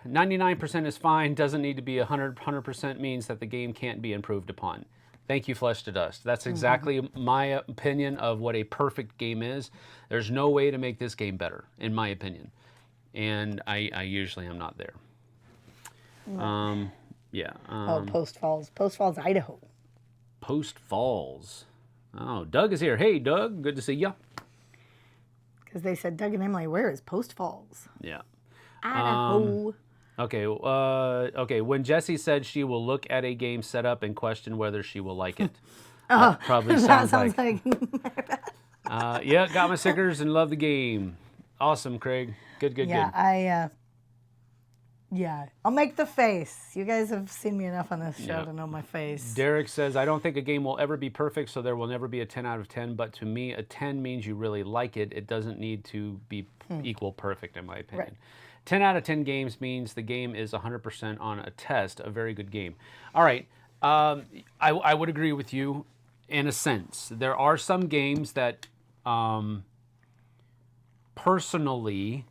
99% is fine. Doesn't need to be 100% means that the game can't be improved upon. Thank you, Flesh to Dust. That's exactly my opinion of what a perfect game is. There's no way to make this game better, in my opinion. And I usually am not there. Yeah. Post Falls, Idaho. Post Falls. Oh, Doug is here. Hey, Doug. Good to see ya. Because they said, Doug and Emily, where is Post Falls? Yeah. Idaho. Okay. When Jessie said she will look at a game setup and question whether she will like it. Oh, probably that sounds sounds like. yeah, got my stickers and love the game. Awesome, Craig. Good. Yeah, yeah, I'll make the face. You guys have seen me enough on this show Yep. to know my face. Derek says, I don't think a game will ever be perfect, so there will never be a 10 out of 10. But to me, a 10 means you really like it. It doesn't need to be equal perfect, in my opinion. Right. 10 out of 10 games means the game is 100% on a test, a very good game. All right. I would agree with you in a sense. There are some games that personally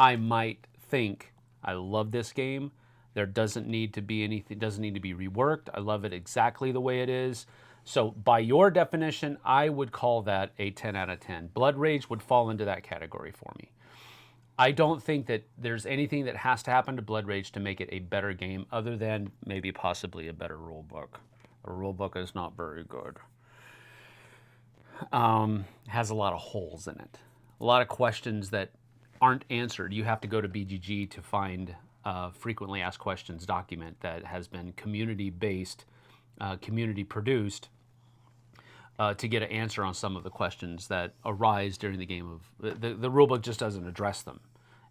I might think, I love this game. There doesn't need to be anything, doesn't need to be reworked. I love it exactly the way it is. So by your definition, I would call that a 10 out of 10. Blood Rage would fall into that category for me. I don't think that there's anything that has to happen to Blood Rage to make it a better game other than maybe possibly a better rule book. The rule book is not very good. Has a lot of holes in it. A lot of questions that aren't answered. You have to go to BGG to find a frequently asked questions document that has been community-based, community-produced to get an answer on some of the questions that arise during the game of... The rulebook just doesn't address them.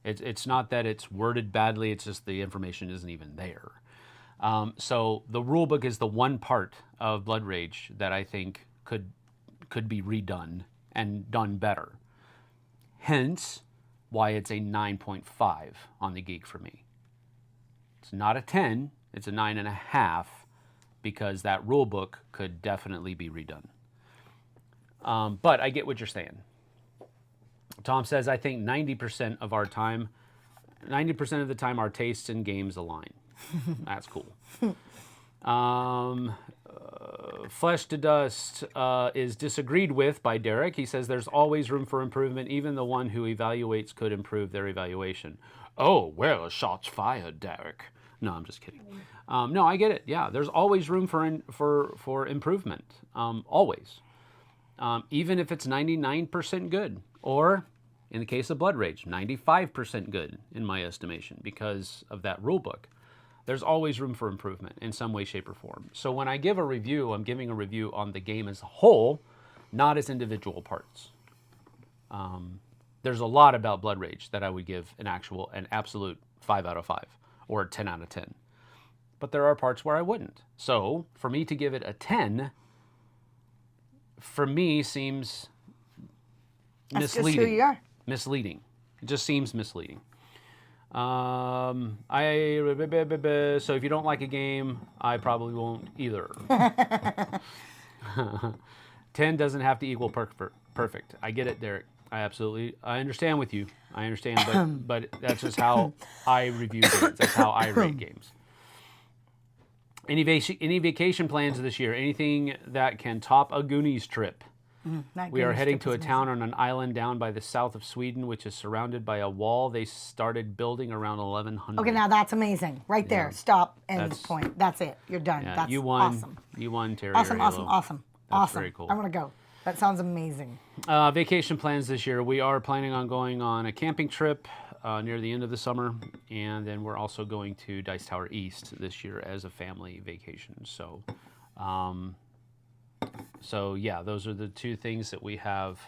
It's not that it's worded badly, it's just the information isn't even there. So the rulebook is the one part of Blood Rage that I think could be redone and done better. Hence, why it's a 9.5 on the Geek for me. It's not a 10, it's a 9.5 because that rule book could definitely be redone. But I get what you're saying. Tom says, I think 90% of our time, 90% of the time our tastes in games align. That's cool. Flesh to Dust is disagreed with by Derek. He says there's always room for improvement. Even the one who evaluates could improve their evaluation. Oh, well, shots fired, Derek. No, I'm just kidding. No, I get it. Yeah, there's always room for improvement. Always. Even if it's 99% good. Or, in the case of Blood Rage, 95% good, in my estimation, because of that rule book. There's always room for improvement in some way, shape, or form. So when I give a review, I'm giving a review on the game as a whole, not as individual parts. There's a lot about Blood Rage that I would give an absolute 5 out of 5 or 10 out of 10. But there are parts where I wouldn't. So for me to give it a 10, for me seems That's misleading. just who you are. Misleading. It just seems misleading. So if you don't like a game, I probably won't either. 10 doesn't have to equal perfect. I get it, Derek. I understand with you. I understand, but that's just how I review games. That's how I rate games. Any vacation plans this year? Anything that can top a Goonies trip? We are heading to a town on an island down by the south of Sweden, which is surrounded by a wall they started building around 1100. Okay, now that's amazing. Right there. Stop. End point. That's it. You're done. Yeah, that's you won. awesome. You won, Terry. Awesome, or Halo. That's very cool. I want to go. That sounds amazing. Vacation plans this year. We are planning on going on a camping trip near the end of the summer, and then we're also going to Dice Tower East this year as a family vacation. So yeah, those are the two things that we have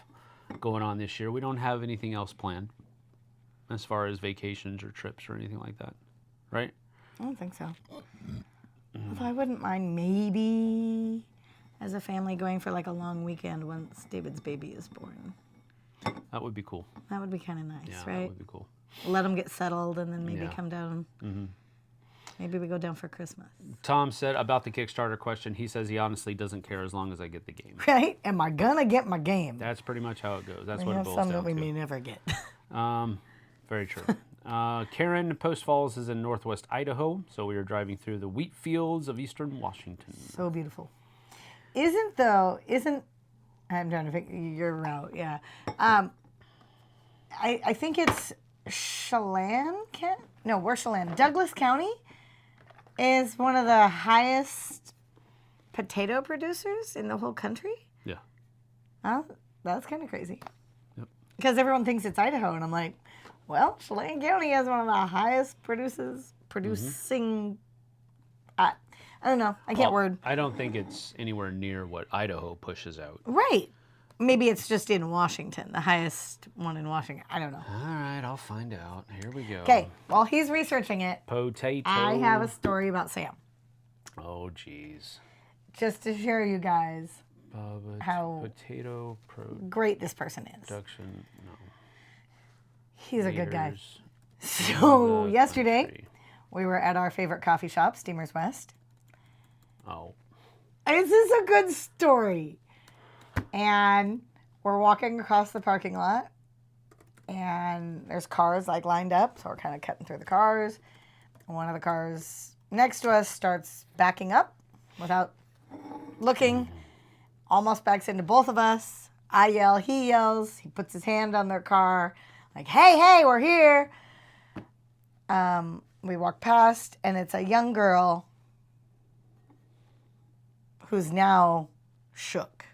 going on this year. We don't have anything else planned as far as vacations or trips or anything like that, right? I don't think so. Although I wouldn't mind maybe as a family going for like a long weekend once David's baby is born. That would be cool. That would be kind of nice, Yeah, right? that would be cool. Let them get settled and then maybe Yeah. come down. Maybe we go down for Christmas. Tom said about the Kickstarter question, he says he honestly doesn't care as long as I get the game. Right? Am I gonna get my game? That's pretty much how it goes. That's We what it have boils some down that we to. may never get. Very true. Karen, Post Falls is in northwest Idaho, so we are driving through the wheat fields of eastern Washington. So beautiful. Isn't I'm trying to figure your route, yeah. I think it's Chelan, we're Chelan. Douglas County is one of the highest potato producers in the whole country. Yeah. Oh, that's kind of crazy. Yep. Because everyone thinks it's Idaho, and I'm like, well, Chelan County has one of the highest producing. I don't know. I can't word. I don't think it's anywhere near what Idaho pushes out. Right. Maybe it's just in Washington, the highest one in Washington. I don't know. All right, I'll find out. Here we go. Okay, while he's researching it, Potato. I have a story about Sam. Oh, jeez. Just to show you guys how potato great this person is. production. No. He's a good guy. Leaders So in the yesterday, country. we were at our favorite coffee shop, Steamers West. Oh. This is a good story. And we're walking across the parking lot, and there's cars like lined up, so we're kind of cutting through the cars. And one of the cars next to us starts backing up without looking, almost backs into both of us. I yell, he yells, he puts his hand on their car, like, hey, hey, we're here. We walk past, and it's a young girl who's now shook.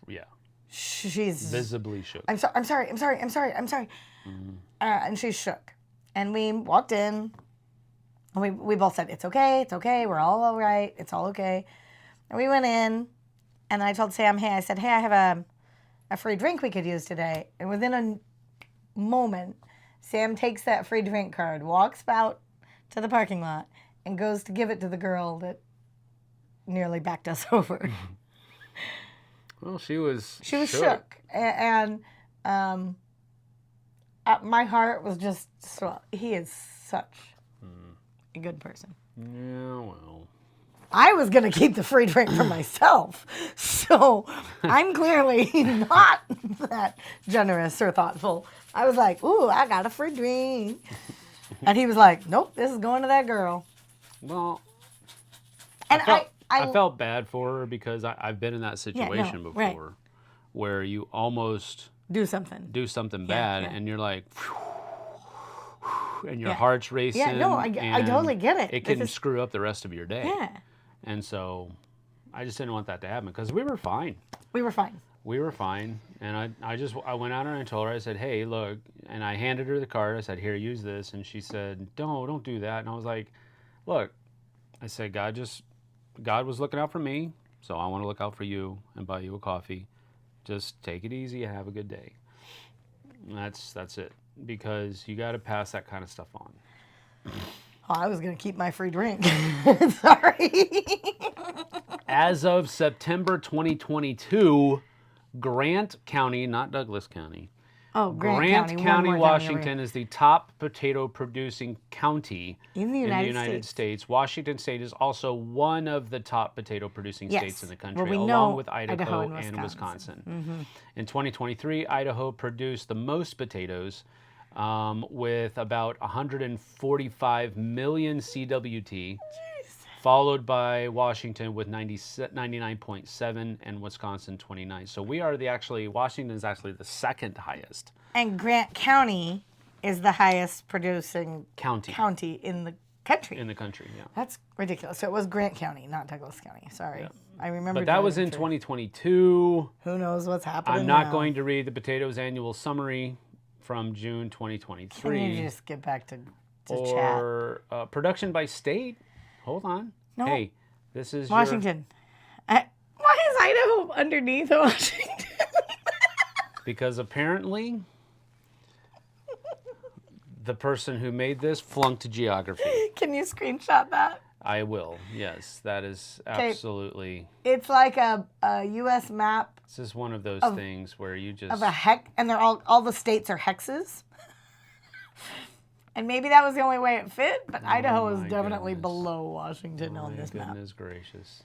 Yeah. She's Visibly shook. I'm sorry. And she's shook. And we walked in, and we both said, it's okay, we're all right, it's all okay. And we went in, and I told Sam, I have a free drink we could use today. And within a moment, Sam takes that free drink card, walks out to the parking lot, and goes to give it to the girl that nearly backed us over. Well, she was shook. And my heart was just, he is such a good person. Yeah, well. I was going to keep the free drink for myself. So I'm clearly not that generous or thoughtful. I was like, ooh, I got a free drink. And he was like, nope, this is going to that girl. Well, and I felt bad for her because I've been in that situation before, right. where you almost do something bad, and you're like, and your heart's racing. Yeah, no, I totally get it. It can screw up the rest of your day. Yeah. And so I just didn't want that to happen because we were fine. We were fine. And I went out and I told her, I said, hey, look, and I handed her the card. I said, here, use this. And she said, don't do that. And I was like, look, I said, God was looking out for me, so I want to look out for you and buy you a coffee. Just take it easy and have a good day. And that's it, because you got to pass that kind of stuff on. Oh, I was going to keep my free drink. Sorry. As of September 2022, Grant County, not Douglas County. Oh, Grant County, Washington is the top potato producing county in the United States. Washington State is also one of the top potato producing states in the country, well, along with Idaho and Wisconsin. Mm-hmm. In 2023, Idaho produced the most potatoes with about 145 million CWT, followed by Washington with 99.7 and Wisconsin 29. So Washington is actually the second highest. And Grant County is the highest producing county in the country. In the country, yeah. That's ridiculous. So it was Grant County, not Douglas County. Sorry. Yeah. I remember. But that was in 2022. Who knows what's happening I'm not going to read the potatoes annual summary from June 2023. Can you just get back to or, chat? Production by state. Hold on. No. Hey, this is Washington. Why is Idaho underneath Washington? Because apparently the person who made this flunked geography. Can you screenshot that? I will. Yes, that is absolutely. It's like a U.S. map. This is one of those things where you just of a hex, and they're all the states are hexes. And maybe that was the only way it fit, but Idaho is definitely below Washington on this map. Goodness gracious.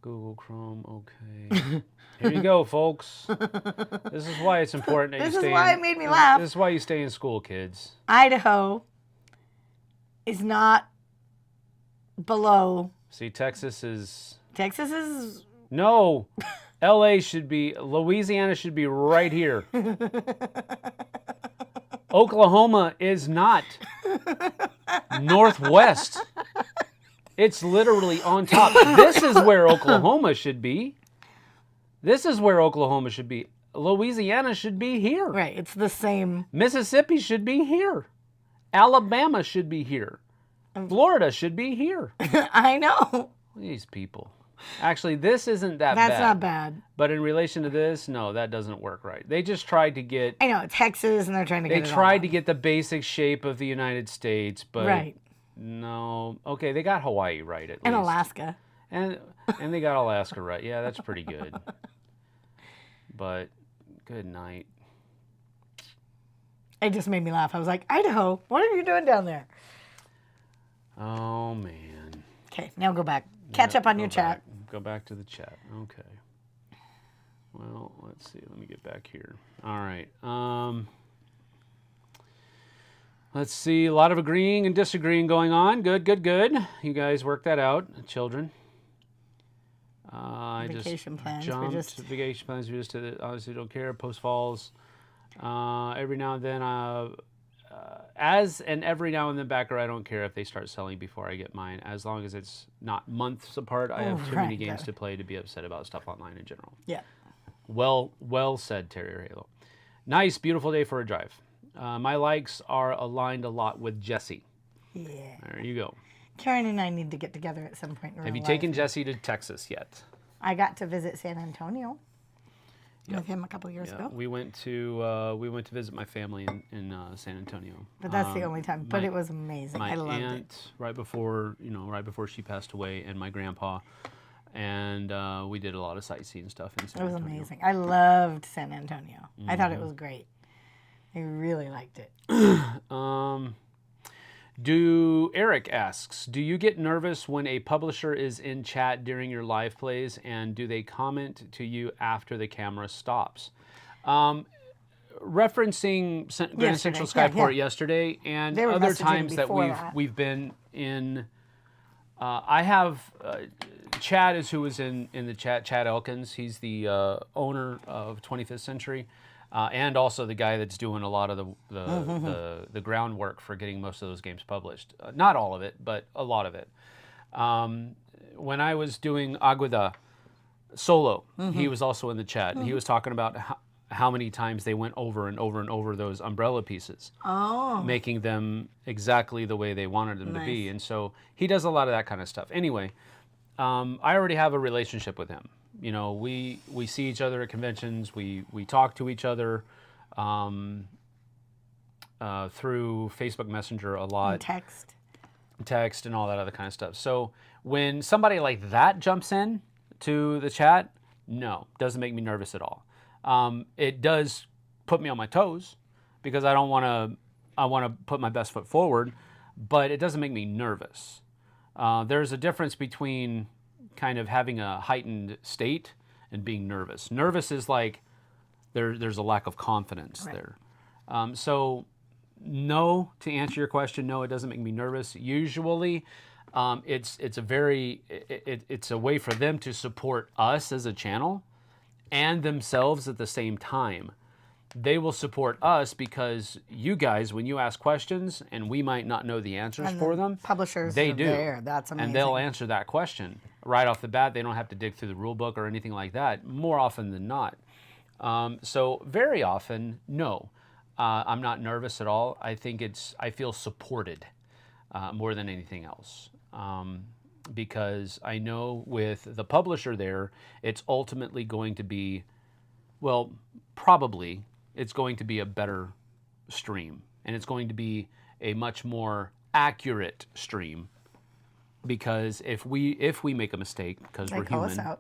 Google Chrome, okay. Here you go, folks. This is why it's important that This is why it made me laugh. This is why you stay in school, kids. Idaho is not below. See, Texas is... No. Louisiana should be right here. Oklahoma is not northwest. It's literally on top. This is where Oklahoma should be. Louisiana should be here. Right, it's the same. Mississippi should be here. Alabama should be here. Florida should be here. I know. These people. Actually, this isn't that bad. That's not bad. But in relation to this, no, that doesn't work right. They just tried to get... I know, Texas, and they're trying to get They it tried all to get the basic shape of the United States, but... Right. No. Okay, they got Hawaii right, at least. And Alaska. And they got Alaska right. Yeah, that's pretty good. But, good night. It just made me laugh. I was like, Idaho, what are you doing down there? Oh, man. Okay, now go back. Catch up on your chat. Go back to the chat. Okay. Well, let's see. Let me get back here. All right. Let's see. A lot of agreeing and disagreeing going on. Good, good, good. You guys work that out, children. Vacation plans. Vacation plans. We just obviously don't care. Post falls. Every now and then, every now and then backer, I don't care if they start selling before I get mine, as long as it's not months apart. I have too many games to play to be upset about stuff online in general. Yeah. Well said, Terrier Halo. Nice, beautiful day for a drive. My likes are aligned a lot with Jessie. Yeah. There you go. Karen and I need to get together at some point in Have you taken Jessie to Texas yet? I got to visit San Antonio with him a couple years ago. We went to visit my family in San Antonio. But that's the only time. But it was amazing. I loved it. Right before she passed away, and my grandpa, and we did a lot of sightseeing stuff in San Antonio. It was amazing. I loved San Antonio. I thought it was great. I really liked it. Eric asks, do you get nervous when a publisher is in chat during your live plays, and do they comment to you after the camera stops? Referencing Grand Central Skyport yesterday, and other times that we've been in. I have Chad is who was in the chat. Chad Elkins. He's the owner of 25th Century. And also the guy that's doing a lot of the groundwork for getting most of those games published. Not all of it, but a lot of it. When I was doing Agueda solo, he was also in the chat. And he was talking about how many times they went over and over and over those umbrella pieces, making them exactly the way they wanted them to be. And so he does a lot of that kind of stuff. Anyway, I already have a relationship with him. You know, we see each other at conventions. We talk to each other through Facebook Messenger a lot. And text and all that other kind of stuff. So when somebody like that jumps in to the chat, no, doesn't make me nervous at all. It does put me on my toes because I want to put my best foot forward, but it doesn't make me nervous. There's a difference between kind of having a heightened state and being nervous. Nervous is like there's a lack of confidence there. So no, to answer your question, no, it doesn't make me nervous. Usually, it's a way for them to support us as a channel and themselves at the same time. They will support us because you guys, when you ask questions and we might not know the answers for them, publishers they do. There. That's amazing. And they'll answer that question right off the bat. They don't have to dig through the rule book or anything like that, more often than not. So very often, no, I'm not nervous at all. I feel supported more than anything else. Because I know with the publisher there, it's ultimately going to be, well, probably it's going to be a better stream, and it's going to be a much more accurate stream, because if we make a mistake, because we're human,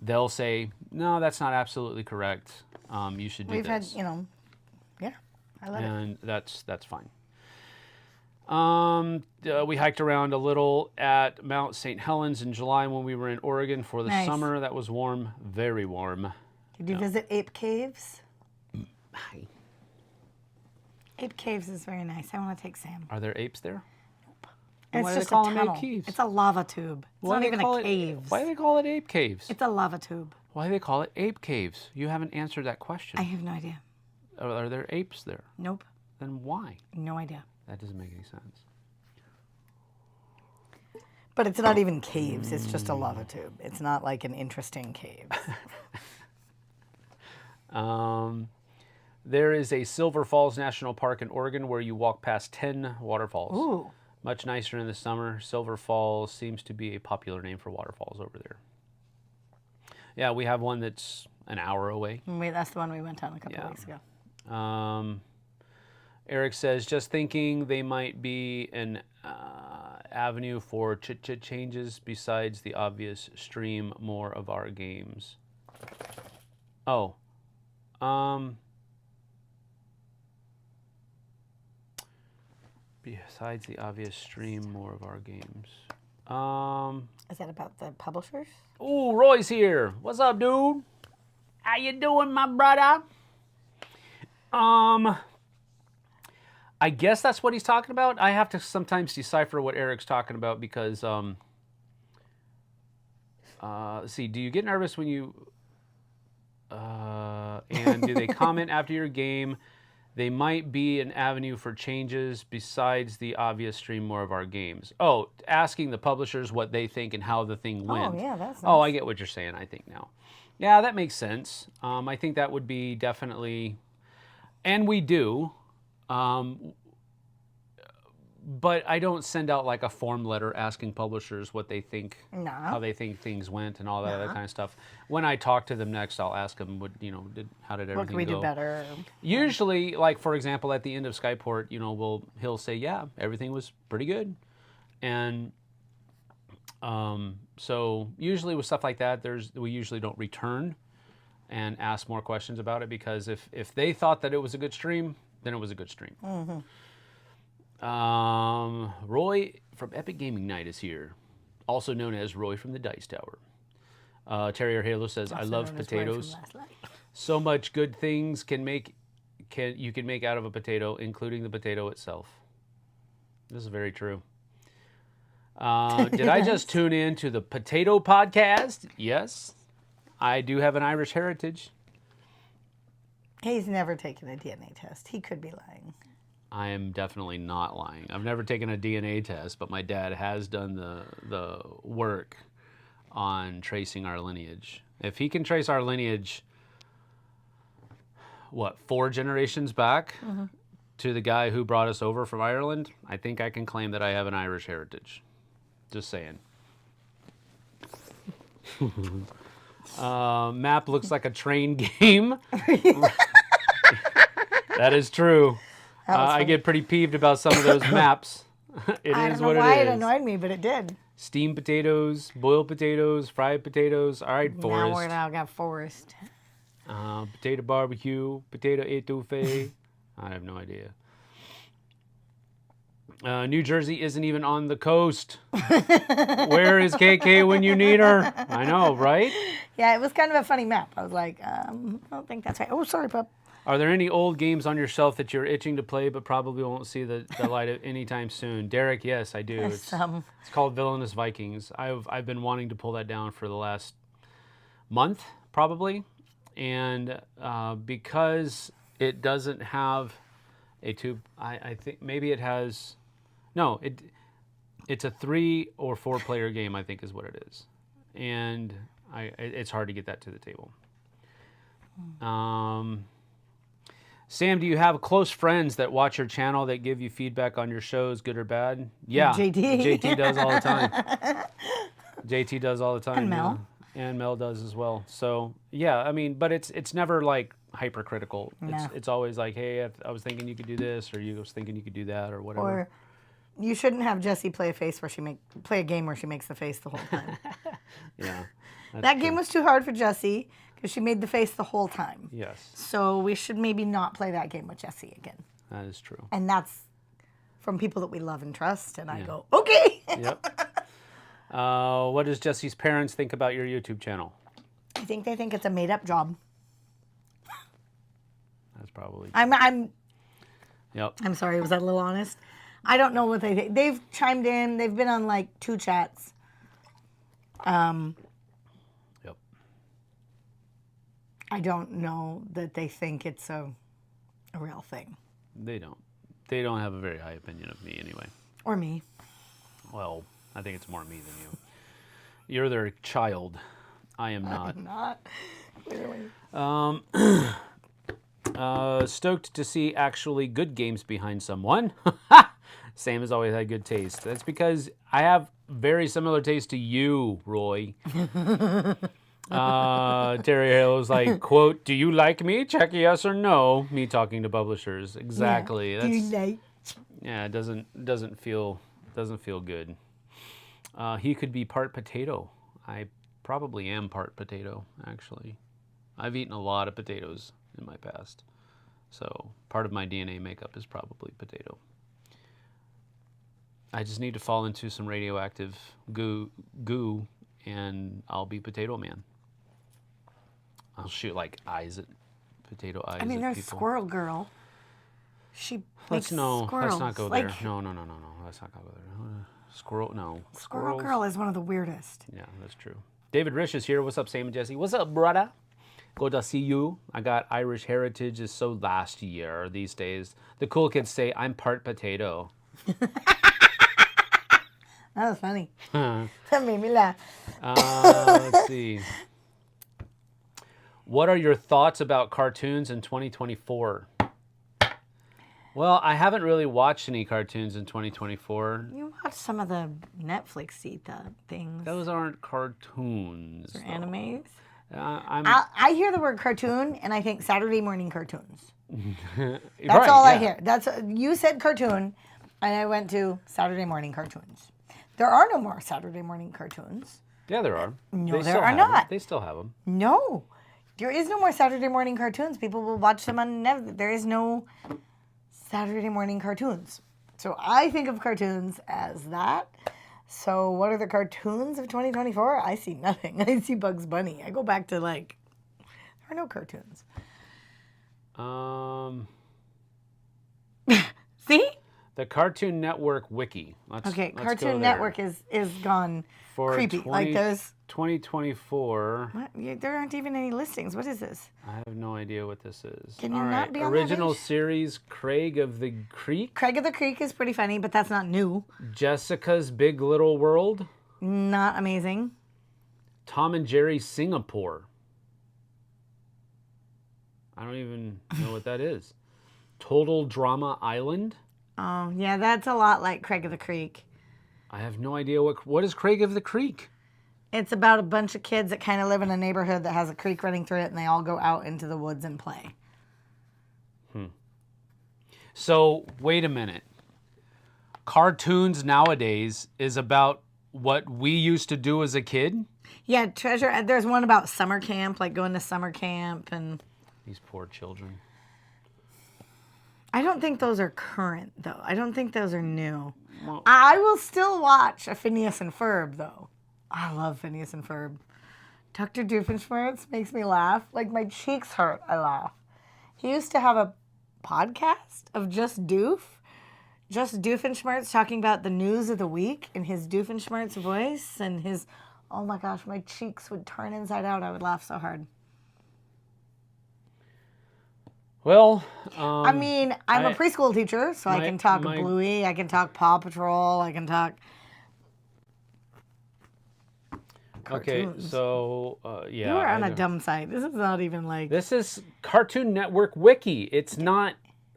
they'll say, no, that's not absolutely correct. You should do this. We've had, I love it. And that's fine. We hiked around a little at Mount St. Helens in July when we were in Oregon for the summer. That was warm, very warm. Did you visit Ape Caves? Hi. Ape Caves is very nice. I want to take Sam. Are there apes there? Nope. It's just a tunnel. Ape Caves? It's a lava tube. It's not even a cave. Why do they call it Ape Caves? It's a lava tube. Why do they call it Ape Caves? You haven't answered that question. I have no idea. Are there apes there? Nope. Then why? No idea. That doesn't make any sense. But it's not even caves. It's just a lava tube. It's not like an interesting cave. There is a Silver Falls National Park in Oregon where you walk past 10 waterfalls. Ooh. Much nicer in the summer. Silver Falls seems to be a popular name for waterfalls over there. Yeah, we have one that's an hour away. That's the one we went on a couple weeks ago. Eric says, just thinking they might be an avenue for chit-chit changes besides the obvious stream more of our games. Oh. Besides the obvious stream more of our games. Is that about the publishers? Oh, Roy's here. What's up, dude? How you doing, my brother? I guess that's what he's talking about. I have to sometimes decipher what Eric's talking about because, see, do you get nervous when you, and do they comment after your game? They might be an avenue for changes besides the obvious stream more of our games. Oh, asking the publishers what they think and how the thing went. Oh, yeah, that's nice. Oh, I get what you're saying, I think now. Yeah, that makes sense. I think that would be definitely, and we do, but I don't send out like a form letter asking publishers what they think, how they think things went, and all that other kind of stuff. When I talk to them next, I'll ask them, how did everything go? What can we do better? Usually, like for example, at the end of Skyport, he'll say, yeah, everything was pretty good, and so usually with stuff like that, we usually don't return and ask more questions about it, because if they thought that it was a good stream, then it was a good stream. Mm-hmm. Roy from Epic Gaming Night is here, also known as Roy from the Dice Tower. Terrier Halo says, I love potatoes. So much good things you can make out of a potato, including the potato itself. This is very true. Did I just tune in to the Potato Podcast? Yes. I do have an Irish heritage. He's never taken a DNA test. He could be lying. I am definitely not lying. I've never taken a DNA test, but my dad has done the work on tracing our lineage. If he can trace our lineage, 4 generations back to the guy who brought us over from Ireland, I think I can claim that I have an Irish heritage. Just saying. Map looks like a train game. That is true. I get pretty peeved about some of those maps. I don't know why it annoyed me, but it did. Steamed potatoes, boiled potatoes, fried potatoes. All right, Forrest. Now we're now got Forrest. Potato barbecue, potato etouffee. I have no idea. New Jersey isn't even on the coast. Where is KK when you need her? I know, right? Yeah, it was kind of a funny map. I was like, I don't think that's right. Oh, sorry, pup. Are there any old games on your shelf that you're itching to play but probably won't see the light anytime soon? Derek, yes, I do. It's called Villainous Vikings. I've been wanting to pull that down for the last month, probably. And because it doesn't have a tube, I think maybe it has... No, it's a 3 or 4 player game, I think is what it is. And it's hard to get that to the table. Sam, do you have close friends that watch your channel that give you feedback on your shows, good or bad? Yeah. JT does all the time. JT does all the time. And Mel. Yeah. And Mel does as well. So, yeah, I mean, but it's never like hypercritical. No. It's always like, hey, I was thinking you could do this, or you was thinking you could do that, or whatever. Or you shouldn't have Jessie play a game where she makes the face the whole time. Yeah. That game was too hard for Jessie because she made the face the whole time. Yes. So we should maybe not play that game with Jessie again. That is true. And that's from people that we love and trust. And I go, okay. Yep. What does Jessie's parents think about your YouTube channel? I think they think it's a made-up job. That's probably... Yep. I'm sorry, was that a little honest? I don't know what they think. They've chimed in. They've been on like 2 chats. Yep. I don't know that they think it's a real thing. They don't. They don't have a very high opinion of me anyway. Or me. Well, I think it's more me than you. You're their child. I am not. I'm not. Clearly. Stoked to see actually good games behind someone. Sam has always had good taste. That's because I have very similar taste to you, Roy. Terry Hale was like, quote, "Do you like me? Check yes or no." Me talking to publishers. Exactly. Yeah. Do you like? Yeah, it doesn't feel good. He could be part potato. I probably am part potato, actually. I've eaten a lot of potatoes in my past. So part of my DNA makeup is probably potato. I just need to fall into some radioactive goo and I'll be Potato Man. I'll shoot like eyes at potato eyes. I mean, at there's people. Squirrel Girl. She makes Let's squirrels. not go like, there. No. Let's not go there. Squirrel, no. Squirrel Girl is one of the weirdest. Yeah, that's true. David Rich is here. What's up, Sam and Jessie? What's up, brother? Good to see you. I got Irish heritage is so last year these days. The cool kids say I'm part potato. That was funny. That made me laugh. Let's see. What are your thoughts about cartoons in 2024? Well, I haven't really watched any cartoons in 2024. You watch some of the Netflix things. Those aren't cartoons. Or animes. I hear the word cartoon and I think Saturday morning cartoons. That's That's all I hear. You said cartoon, and I went to Saturday morning cartoons. There are no more Saturday morning cartoons. Yeah, there are. No, there are not. They still have them. No, there is no more Saturday morning cartoons. People will watch them on Netflix. There is no Saturday morning cartoons. So I think of cartoons as that. So what are the cartoons of 2024? I see nothing. I see Bugs Bunny. I go back to there are no cartoons. See? The Cartoon Network wiki. Let's Cartoon Network is gone for creepy. There's 2024. what? There aren't even any listings. What is this? I have no idea what this is. Can you not be on that Original page? series Craig of the Creek. Craig of the Creek is pretty funny, but that's not new. Jessica's Big Little World. Not amazing. Tom and Jerry Singapore. I don't even know what that is. Total Drama Island. Oh, yeah, that's a lot like Craig of the Creek. I have no idea what is Craig of the Creek. It's about a bunch of kids that kind of live in a neighborhood that has a creek running through it, and they all go out into the woods and play. So, wait a minute. Cartoons nowadays is about what we used to do as a kid? Yeah, there's one about summer camp, like going to summer camp and... These poor children. I don't think those are current, though. I don't think those are new. Well, I will still watch a Phineas and Ferb, though. I love Phineas and Ferb. Dr. Doofenshmirtz makes me laugh. Like, my cheeks hurt. I laugh. He used to have a podcast of just Doofenshmirtz talking about the news of the week in his Doofenshmirtz voice and his... Oh, my gosh, my cheeks would turn inside out. I would laugh so hard. well, I mean, I'm a preschool teacher, so I can talk Bluey, I can talk Paw Patrol, I can talk cartoons. Okay, so, yeah. You are on a dumb site. This is not even like... This is Cartoon Network Wiki. It's not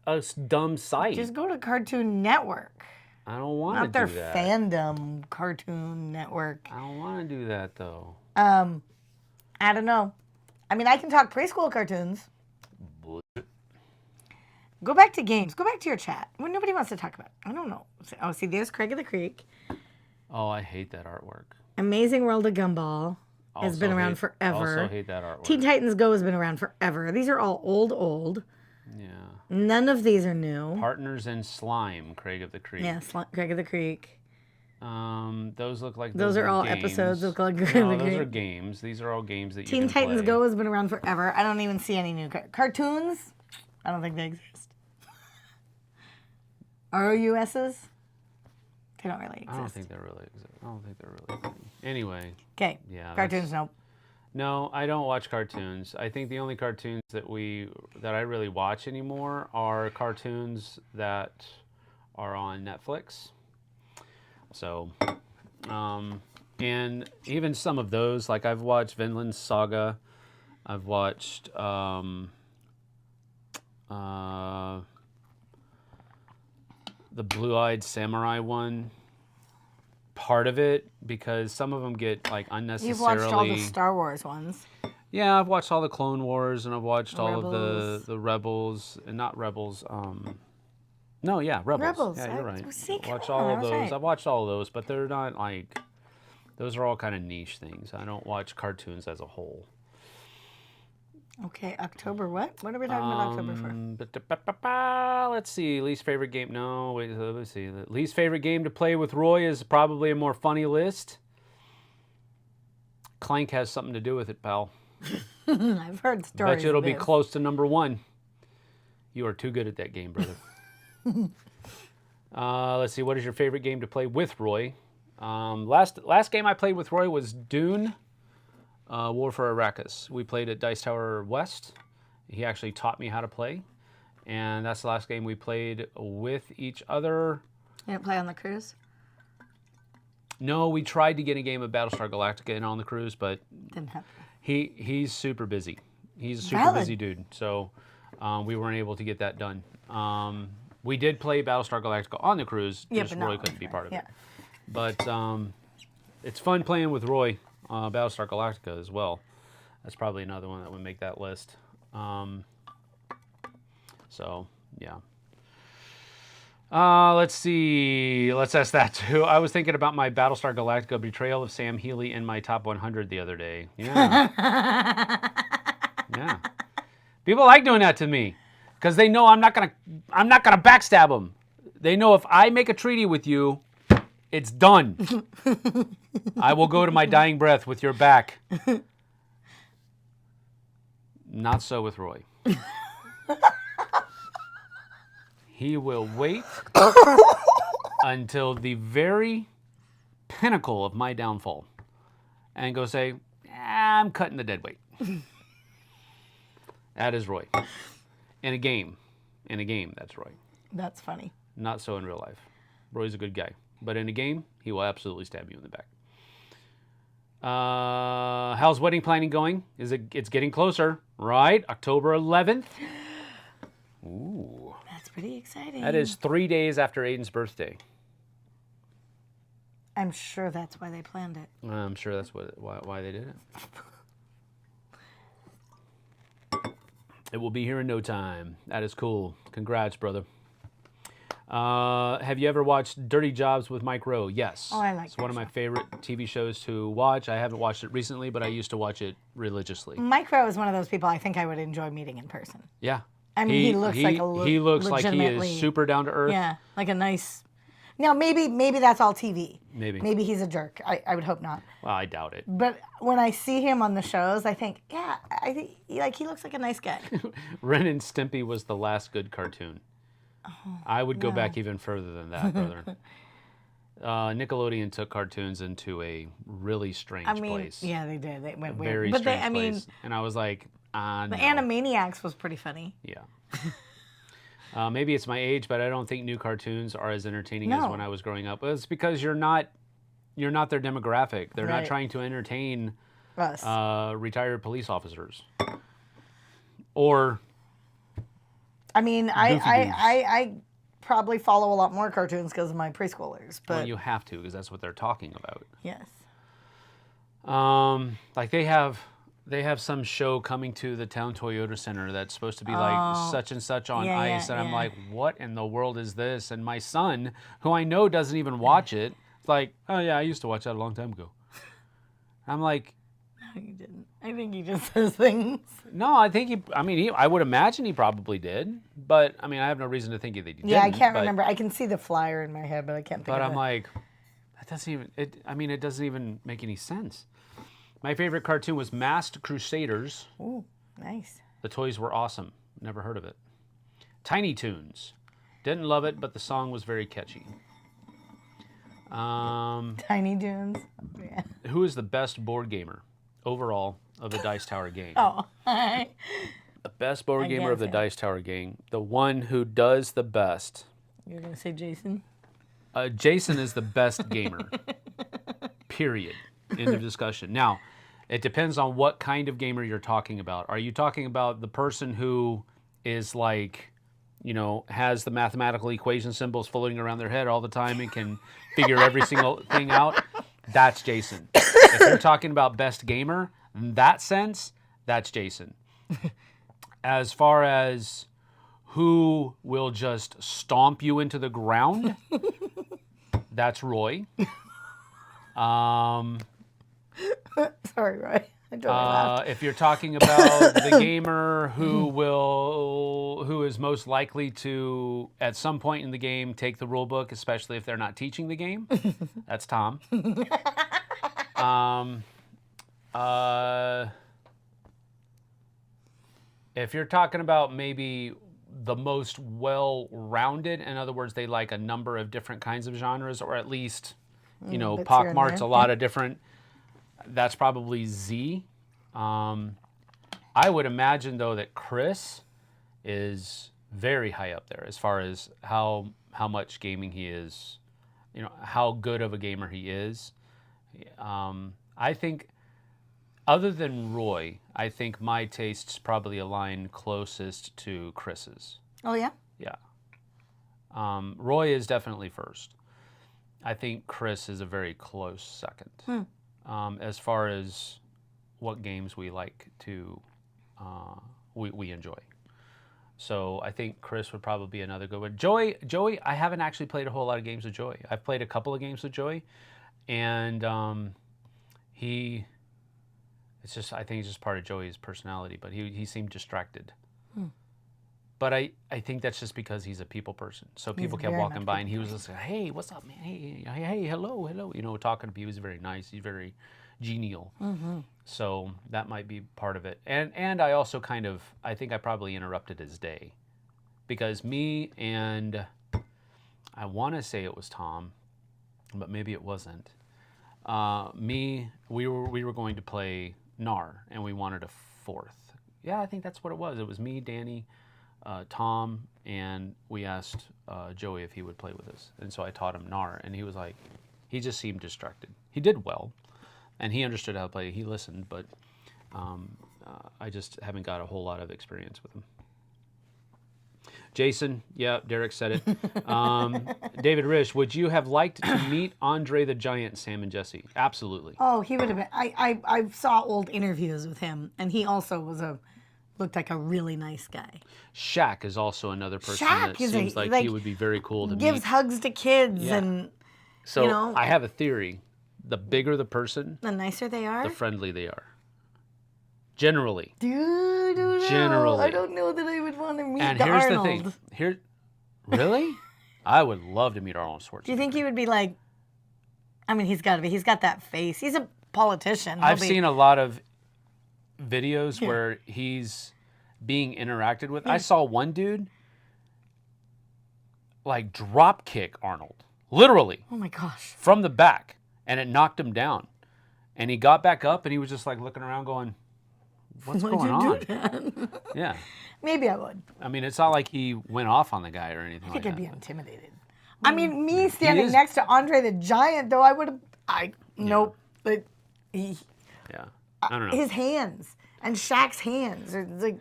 a dumb site. Just go to Cartoon Network. I don't want to Not do their that. fandom Cartoon Network. I don't want to do that, though. I don't know. I mean, I can talk preschool cartoons. Go back to games. Go back to your chat. Well, nobody wants to talk about it. I don't know. Oh, see, there's Craig of the Creek. Oh, I hate that artwork. Amazing World of Gumball has been around forever. Also hate that artwork. Teen Titans Go has been around forever. These are all old. Yeah. None of these are new. Partners in Slime, Craig of the Creek. Yeah, Craig of the Creek. Those look like Those are all games. episodes of Craig of No, the those Creek. are games. These are all games that you Teen can Titans play. Go has been around forever. I don't even see any new cartoons. I don't think they exist. ROUSs? They don't really exist. I don't think they're really a thing. Anyway. Okay. Yeah. Cartoons, nope. No, I don't watch cartoons. I think the only cartoons that I really watch anymore are cartoons that are on Netflix. So, and even some of those, like I've watched Vinland Saga. I've watched the Blue-Eyed Samurai one. Part of it, because some of them get like unnecessarily. You've watched all the Star Wars ones. Yeah, I've watched all the Clone Wars, and I've watched all Rebels. of the Rebels, and not Rebels. No, yeah, Rebels. Rebels. Yeah, you're right. See, come Watch on, all I of was those. right. I've watched all of those, but they're not like. Those are all kind of niche things. I don't watch cartoons as a whole. Okay, October what? What are we talking about October for? Let's see. Least favorite game. No, wait. Let's see. The least favorite game to play with Roy is probably a more funny list. Clank has something to do with it, pal. I've heard stories. Bet you it'll be of this. close to number one. You are too good at that game, brother. Let's see. What is your favorite game to play with Roy? Last game I played with Roy was Dune. War for Arrakis. We played at Dice Tower West. He actually taught me how to play. And that's the last game we played with each other. You didn't play on the cruise? No, we tried to get a game of Battlestar Galactica in on the cruise, but Didn't happen. he's super busy. He's a super Valid. busy dude. So we weren't able to get that done. We did play Battlestar Galactica on the cruise. Yeah, just but not Roy on couldn't the be cruise, part of yeah. it. But it's fun playing with Roy. Battlestar Galactica as well. That's probably another one that would make that list. So, yeah. Let's see. Let's ask that too. I was thinking about my Battlestar Galactica betrayal of Sam Healy in my top 100 the other day. Yeah. Yeah. People like doing that to me because they know I'm not gonna backstab them. They know if I make a treaty with you, it's done. I will go to my dying breath with your back. Not so with Roy. He will wait until the very pinnacle of my downfall and go say, I'm cutting the dead weight. That is Roy. In a game, that's Roy. That's funny. Not so in real life. Roy's a good guy. But in a game, he will absolutely stab you in the back. How's wedding planning going? It's getting closer, right? October 11th. Ooh. That's pretty exciting. That is 3 days after Aiden's birthday. I'm sure that's why they planned it. I'm sure that's why they did it. It will be here in no time. That is cool. Congrats, brother. Have you ever watched Dirty Jobs with Mike Rowe? Yes. Oh, I like It's one that of my show. favorite TV shows to watch. I haven't watched it recently, but I used to watch it religiously. Mike Rowe is one of those people I think I would enjoy meeting in person. Yeah. I mean, he looks like a he looks like he legitimately- is super down to earth. Yeah, like a nice. Now maybe that's all TV. Maybe. Maybe he's a jerk. I would hope not. Well, I doubt it. But when I see him on the shows, I think, yeah, I think he looks like a nice guy. Ren and Stimpy was the last good cartoon. Oh, I would go back even further than that, brother. Nickelodeon took cartoons into a really strange I mean, place. yeah, they did. They went weird. Very But strange I mean, place. And I was like, no. the Animaniacs was pretty funny. Yeah. Maybe it's my age, but I don't think new cartoons are as entertaining as No. when I was growing up. It's because you're not their demographic. They're not Right. trying to entertain Us. retired police officers. Or I mean, Goofy dudes. I probably follow a lot more cartoons because of my preschoolers. But well, you have to, because that's what they're talking about. yes. Like they have some show coming to the town Toyota Center that's supposed to be like such and such on Yeah, ice, yeah, and I'm yeah. like, what in the world is this? And my son, who I know doesn't even watch it, it's like, oh yeah, I used to watch that a long time ago. I'm like, No, you didn't. I think he just says things. no, I think I would imagine he probably did, but I mean, I have no reason to think that he didn't. Yeah, I can't but- remember. I can see the flyer in my head, but I can't think But of I'm it. like, that doesn't even. It doesn't even make any sense. My favorite cartoon was Masked Crusaders. Ooh, nice. The toys were awesome. Never heard of it. Tiny Toons. Didn't love it, but the song was very catchy. Tiny Dunes. Yeah. Who is the best board gamer overall of the Dice Tower gang? Oh, The best board gamer of the guess it. Dice Tower gang. The one who does the best. you're gonna say Jason? Jason is the best gamer. Period. End of discussion. Now, it depends on what kind of gamer you're talking about. Are you talking about the person who is like, has the mathematical equation symbols floating around their head all the time and can figure every single thing out, that's Jason. If you're talking about best gamer, in that sense, that's Jason. As far as who will just stomp you into the ground, that's Roy. Sorry, Roy. I totally laughed. If you're talking about the gamer who is most likely to, at some point in the game, take the rule book, especially if they're not teaching the game, that's Tom. If you're talking about maybe the most well-rounded, in other words, they like a number of different kinds of genres, or at least, pockmarks a lot of different, that's probably Z. I would imagine, though, that Chris is very high up there as far as how much gaming he is, how good of a gamer he is. I think, other than Roy, I think my tastes probably align closest to Chris's. Oh, yeah? Yeah. Roy is definitely first. I think Chris is a very close second. As far as what games we like to, we enjoy. So I think Chris would probably be another good one. Joey, I haven't actually played a whole lot of games with Joey. I've played a couple of games with Joey, and I think it's just part of Joey's personality, but he seemed distracted. But I think that's just because he's a people person. So people kept walking by, and he was just like, hey, what's up, man? Hey, hello. Talking to people. He was very nice. He's very genial. So that might be part of it. And I also I think I probably interrupted his day. Because me and, I want to say it was Tom, but maybe it wasn't. We were going to play NAR, and we wanted a fourth. Yeah, I think that's what it was. It was me, Danny, Tom, and we asked Joey if he would play with us. And so I taught him NAR, and he just seemed distracted. He did well, and he understood how to play. He listened, but I just haven't got a whole lot of experience with him. Jason, yeah, Derek said it. David Rish, would you have liked to meet Andre the Giant, Sam and Jessie? Absolutely. Oh, he would have been. I saw old interviews with him, and he also looked like a really nice guy. Shaq is also another person that seems like he would be very cool to meet. Gives hugs to kids, and so I have a theory: the bigger the person, the nicer they are, the friendly they are. Generally. Generally. I don't know that I would want to meet and the here's Arnold. the thing. Really? I would love to meet Arnold Schwarzenegger. Do you think he would be like? I mean, he's got to be. He's got that face. He's a politician. I've seen a lot of videos where he's being interacted with. I saw one dude like drop kick Arnold, literally. Oh my gosh! From the back, and it knocked him down. And he got back up, and he was just like looking around, going, "What's going on?" Yeah. Maybe I would. I mean, it's not like he went off on the guy or anything like that. I think I'd be intimidated. I mean, me standing next to Andre the Giant, though, I would have. Nope. But he. Yeah. I don't know. His hands and Shaq's hands are like.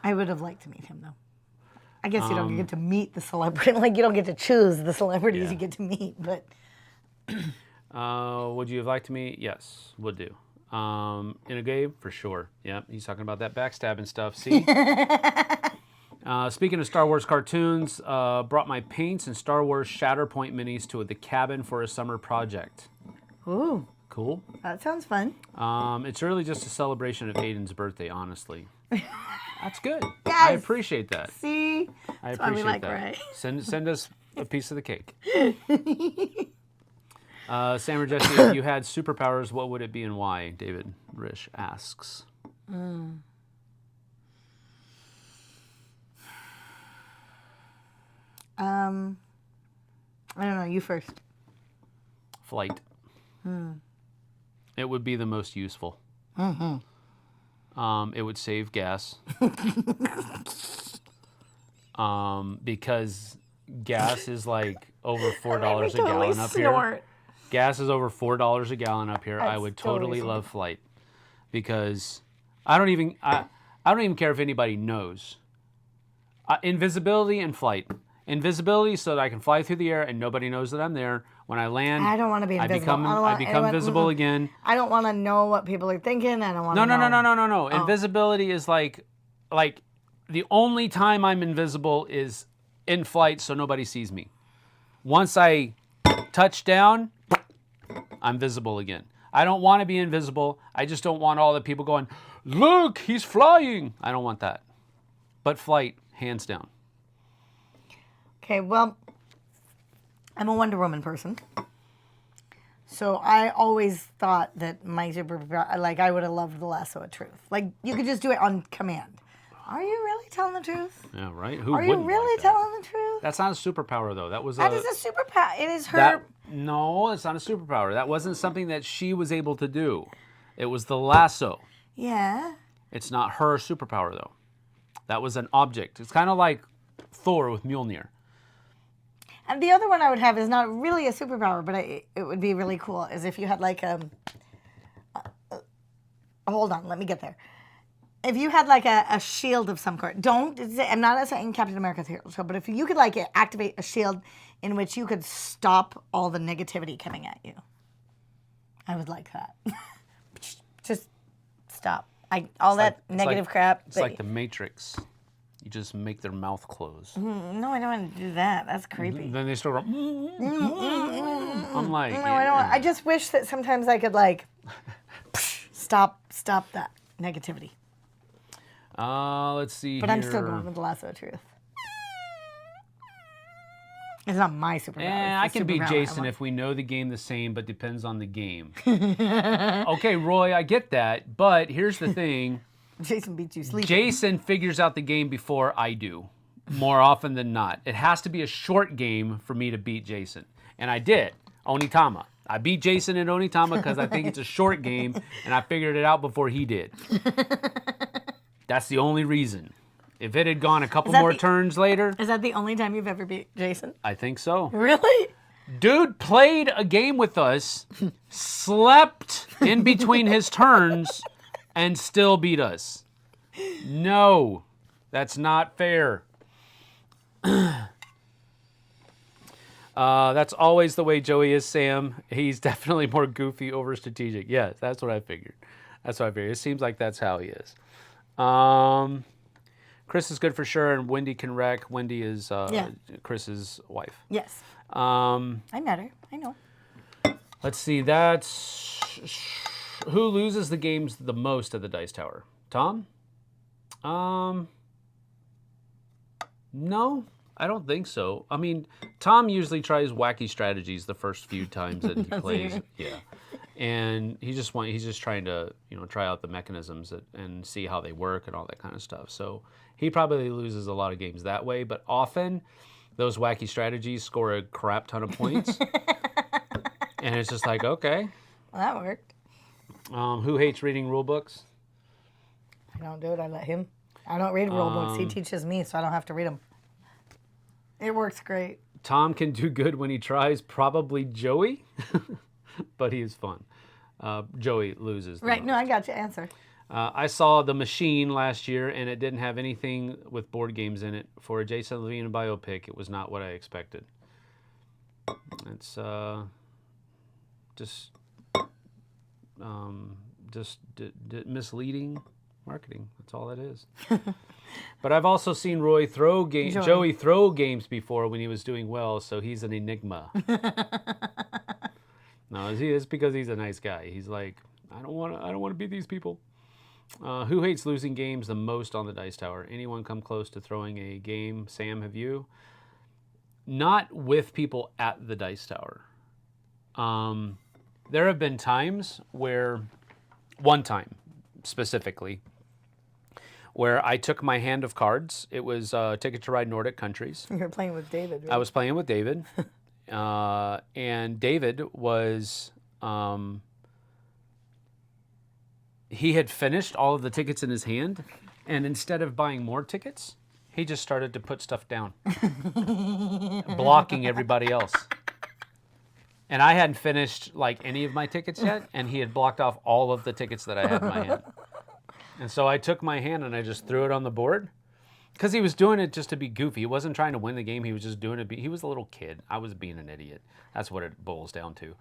I would have liked to meet him, though. I guess you don't get to meet the celebrity. Like, you don't get to choose the celebrities you get to meet, but. Would you have liked to meet? Yes, would do. In a game? For sure. Yeah, he's talking about that backstabbing stuff. See? Speaking of Star Wars cartoons, brought my paints and Star Wars Shatterpoint minis to the cabin for a summer project. Ooh. Cool. That sounds fun. It's really just a celebration of Aiden's birthday, honestly. That's good. Yes. I appreciate that. See? I That's why we like that. Ray. Send us a piece of the cake. Sam or Jessie, if you had superpowers, what would it be and why? David Rish asks. I don't know. You first. Flight. It would be the most useful. It would save gas. Because gas is like over $4 a gallon up here. Gas is over $4 a gallon up here. I would totally love flight, because I don't even care if anybody knows. Invisibility and flight. Invisibility so that I can fly through the air and nobody knows that I'm there. When I land, I don't want to be invisible. I become visible again. I don't want to know what people are thinking. I don't want No, to know. No. Oh. Invisibility is like the only time I'm invisible is in flight so nobody sees me. Once I touch down, I'm visible again. I don't want to be invisible. I just don't want all the people going, look, he's flying. I don't want that. But flight, hands down. Okay, well, I'm a Wonder Woman person. So I always thought that my superpower, like I would have loved the lasso of truth. Like you could just do it on command. Are you really telling the truth? Yeah, right? Who Are you wouldn't really like that? telling the truth? That's not a superpower, though. That was That is a superpower. It is her. No, it's not a superpower. That wasn't something that she was able to do. It was the lasso. Yeah. It's not her superpower, though. That was an object. It's kind of like Thor with Mjolnir. And the other one I would have is not really a superpower, but it would be really cool, is if you had like hold on, let me get there. If you had like a shield of some sort, I'm not saying Captain America's hero, but if you could like activate a shield in which you could stop all the negativity coming at you, I would like that. Just stop. Negative crap. It's like the Matrix. You just make their mouth close. No, I don't want to do that. That's creepy. Then they start going, I'm like, No, I don't. I just wish that sometimes I could like stop that negativity. Let's see But here. I'm still going with the lasso of truth. It's not my superpower. I can beat Jason if we know the game the same, but depends on the game. Okay, Roy, I get that, but here's the thing. Jason beats you sleeping. Jason figures out the game before I do, more often than not. It has to be a short game for me to beat Jason. And I did, Onitama. I beat Jason in Onitama because I think it's a short game, and I figured it out before he did. That's the only reason. If it had gone a couple more turns later. Is that the only time you've ever beat Jason? I think so. Really? Dude played a game with us, slept in between his turns, and still beat us. No, that's not fair. That's always the way Joey is, Sam. He's definitely more goofy over strategic. Yes, that's what I figured. It seems like that's how he is. Chris is good for sure, and Wendy can wreck. Wendy is Chris's wife. Yes. I met her. I know. Let's see. That's who loses the games the most at the Dice Tower. Tom? No, I don't think so. I mean, Tom usually tries wacky strategies the first few times that he plays. Yeah. And he's just trying to, try out the mechanisms and see how they work and all that kind of stuff. So he probably loses a lot of games that way, but often those wacky strategies score a crap ton of points. And it's just like, okay. Well, that worked. Who hates reading rule books? I don't do it. I let him. I don't read rule books. He teaches me, so I don't have to read them. It works great. Tom can do good when he tries. Probably Joey, but he is fun. Joey loses. Right. No, I got your answer. I saw The Machine last year, and it didn't have anything with board games in it. For a Jason Levine biopic, it was not what I expected. It's just misleading marketing. That's all it is. But I've also seen Joey throw games before when he was doing well, so he's an enigma. No, it's because he's a nice guy. He's like, I don't want to beat these people. Who hates losing games the most on the Dice Tower? Anyone come close to throwing a game? Sam, have you? Not with people at the Dice Tower. There have been times where, one time specifically, where I took my hand of cards. It was Ticket to Ride Nordic Countries. You were playing with David, right? I was playing with David. And David was... he had finished all of the tickets in his hand, and instead of buying more tickets, he just started to put stuff down, blocking everybody else. And I hadn't finished like any of my tickets yet, and he had blocked off all of the tickets that I had in my hand. And so I took my hand and I just threw it on the board, Because he was doing it just to be goofy. He wasn't trying to win the game. He was just doing it. He was a little kid. I was being an idiot. That's what it boils down to.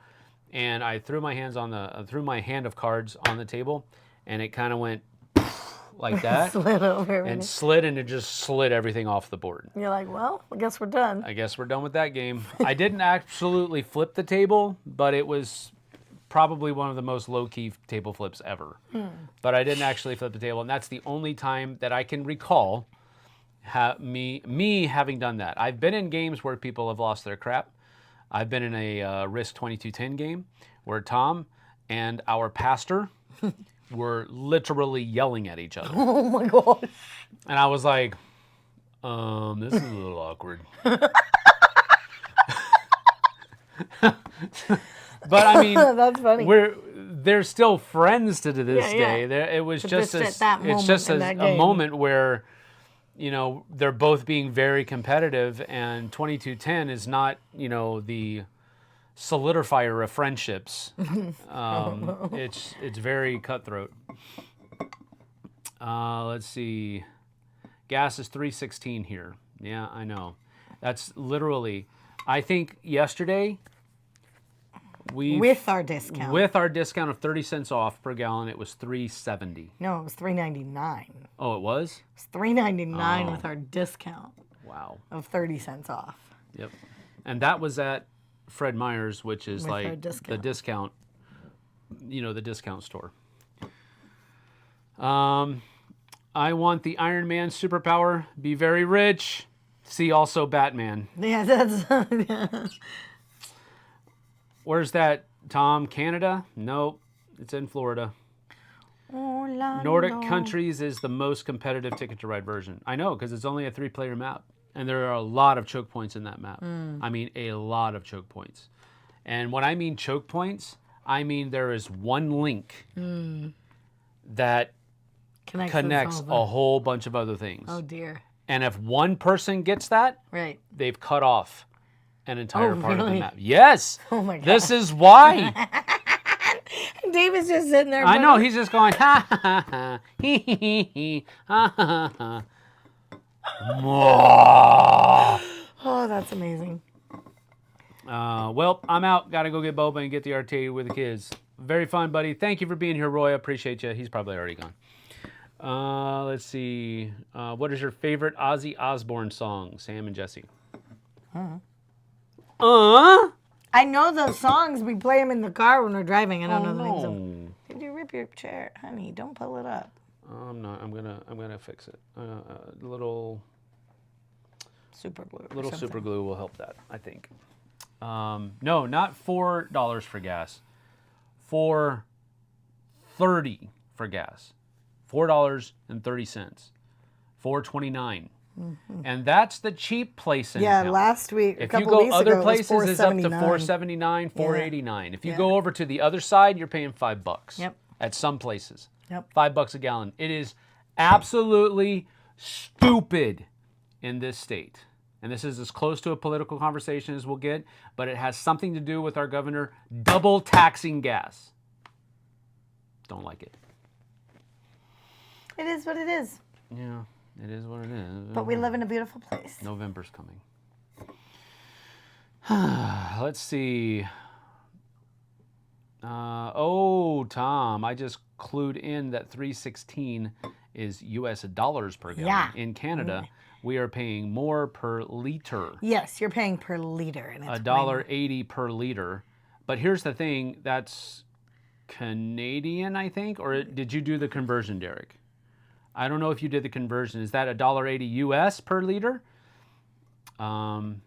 And I threw my hand of cards on the table, and it kind of went like that. Slid over. And slid, and it just slid everything off the board. You're like, well, I guess we're done. I guess we're done with that game. I didn't absolutely flip the table, but it was probably one of the most low-key table flips ever. But I didn't actually flip the table, and that's the only time that I can recall me having done that. I've been in games where people have lost their crap. I've been in a Risk 2210 game where Tom and our pastor were literally yelling at each other. Oh my gosh. And I was like, this is a little awkward. But I mean, that's funny. They're still friends to this Yeah. day. It was just a a moment where, you know, they're both being very competitive, and 2210 is not, you know, the solidifier of friendships. It's very cutthroat. Let's see. Gas is $3.16 here. Yeah, I know. That's literally, I think yesterday with our discount. With our discount of 30 cents off per gallon, it was $3.70. No, it was $3.99. Oh, it was? It was $3.99 with our discount. Wow. Of 30 cents off. Yep. And that was at Fred Meyer's, which is With our like the discount, you know, the discount store. I want the Iron Man superpower, be very rich. See also Batman. Yeah, that's... Where's that, Tom? Canada? Nope. It's in Florida. Orlando. Nordic countries is the most competitive Ticket to Ride version. I know, because it's only a 3-player map. And there are a lot of choke points in that map. I mean, a lot of choke points. And when I mean choke points, I mean there is one link that connects a whole bunch of other things. Oh, dear. And if one person gets that, right, they've cut off an entire part of the really? map. Yes. Oh, my God. This is why. David's just sitting there. I know. He's just going, ha, ha, ha, ha, hee, hee, hee, hee, ha, ha, ha. Oh, that's amazing. Well, I'm out. Got to go get Boba and get the arcade with the kids. Very fun, buddy. Thank you for being here, Roy. I appreciate you. He's probably already gone. Let's see. What is your favorite Ozzy Osbourne song? Sam and Jessie. I know those songs. We play them in the car when we're driving. I don't know the names of No. them. Did you rip your chair? Honey, don't pull it up. I'm not. I'm gonna fix it. Little Super glue. little super glue will help that, I think. No, not $4 for gas. $4.30 for gas. $4.30. $4.29. And that's the cheap place in town. last week, if you go other places, it's up to $4.79, $4.89. If you go over to the other side, you're paying $5. Yep. At some places. Yep. $5 a gallon. It is absolutely stupid in this state. And this is as close to a political conversation as we'll get, but it has something to do with our governor double taxing gas. Don't like it. It is what it is. Yeah, it is what it is. But we live in a beautiful place. November's coming. Let's see. Tom, I just clued in that $3.16 is U.S. dollars per gallon. Yeah. In Canada, we are paying more per liter. Yes, you're paying per liter. And it's $1.80 per liter. But here's the thing, that's Canadian, I think? Or did you do the conversion, Derek? I don't know if you did the conversion. Is that $1.80 U.S. per liter? And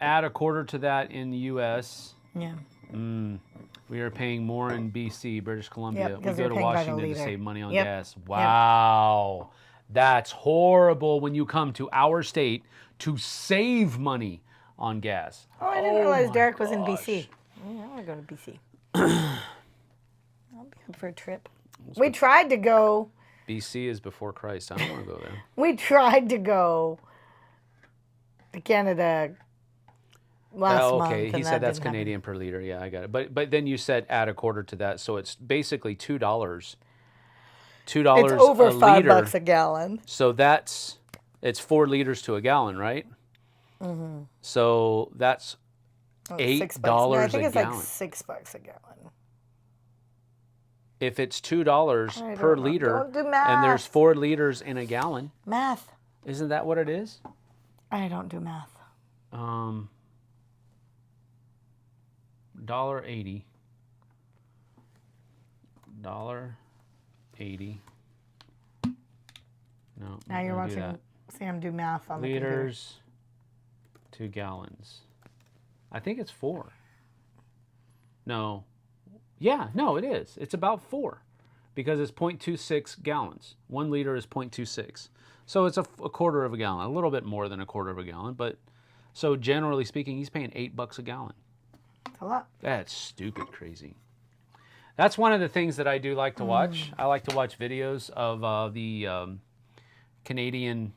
add a quarter to that in the U.S. Yeah. We are paying more in BC, British Columbia. Yep, we 'cause go you're to paying by the Washington to liter. save money on Yep. gas. Wow. That's horrible when you come to our state to save money on gas. Oh, I didn't realize Derek was in BC. Yeah, I want to go to BC. I'll be up for a trip. We tried to go. BC is before Christ. I don't want to go there. We tried to go to Canada last month. Okay, he and said that that's didn't happen. Canadian per liter. Yeah, I got it. But then you said add a quarter to that, so it's basically $2. $2 It's over a $5 liter. a gallon. So that's it's 4 liters to a gallon, right? Mm-hmm. So that's $8 No, I think a it's gallon. like $6 a gallon. If it's $2 per liter, Don't do math. and there's 4 liters in a gallon, Math. isn't that what it is? I don't do math. $1.80. $1.80. No. Now you're watching Sam do math on the computer. Liters to gallons. I think it's 4. No. Yeah, no, it is. It's about 4 because it's 0.26 gallons. 1 liter is 0.26. So it's a quarter of a gallon, a little bit more than a quarter of a gallon. But so generally speaking, he's paying $8 a gallon. That's a lot. That's stupid crazy. That's one of the things that I do like to watch. I like to watch videos of the Canadian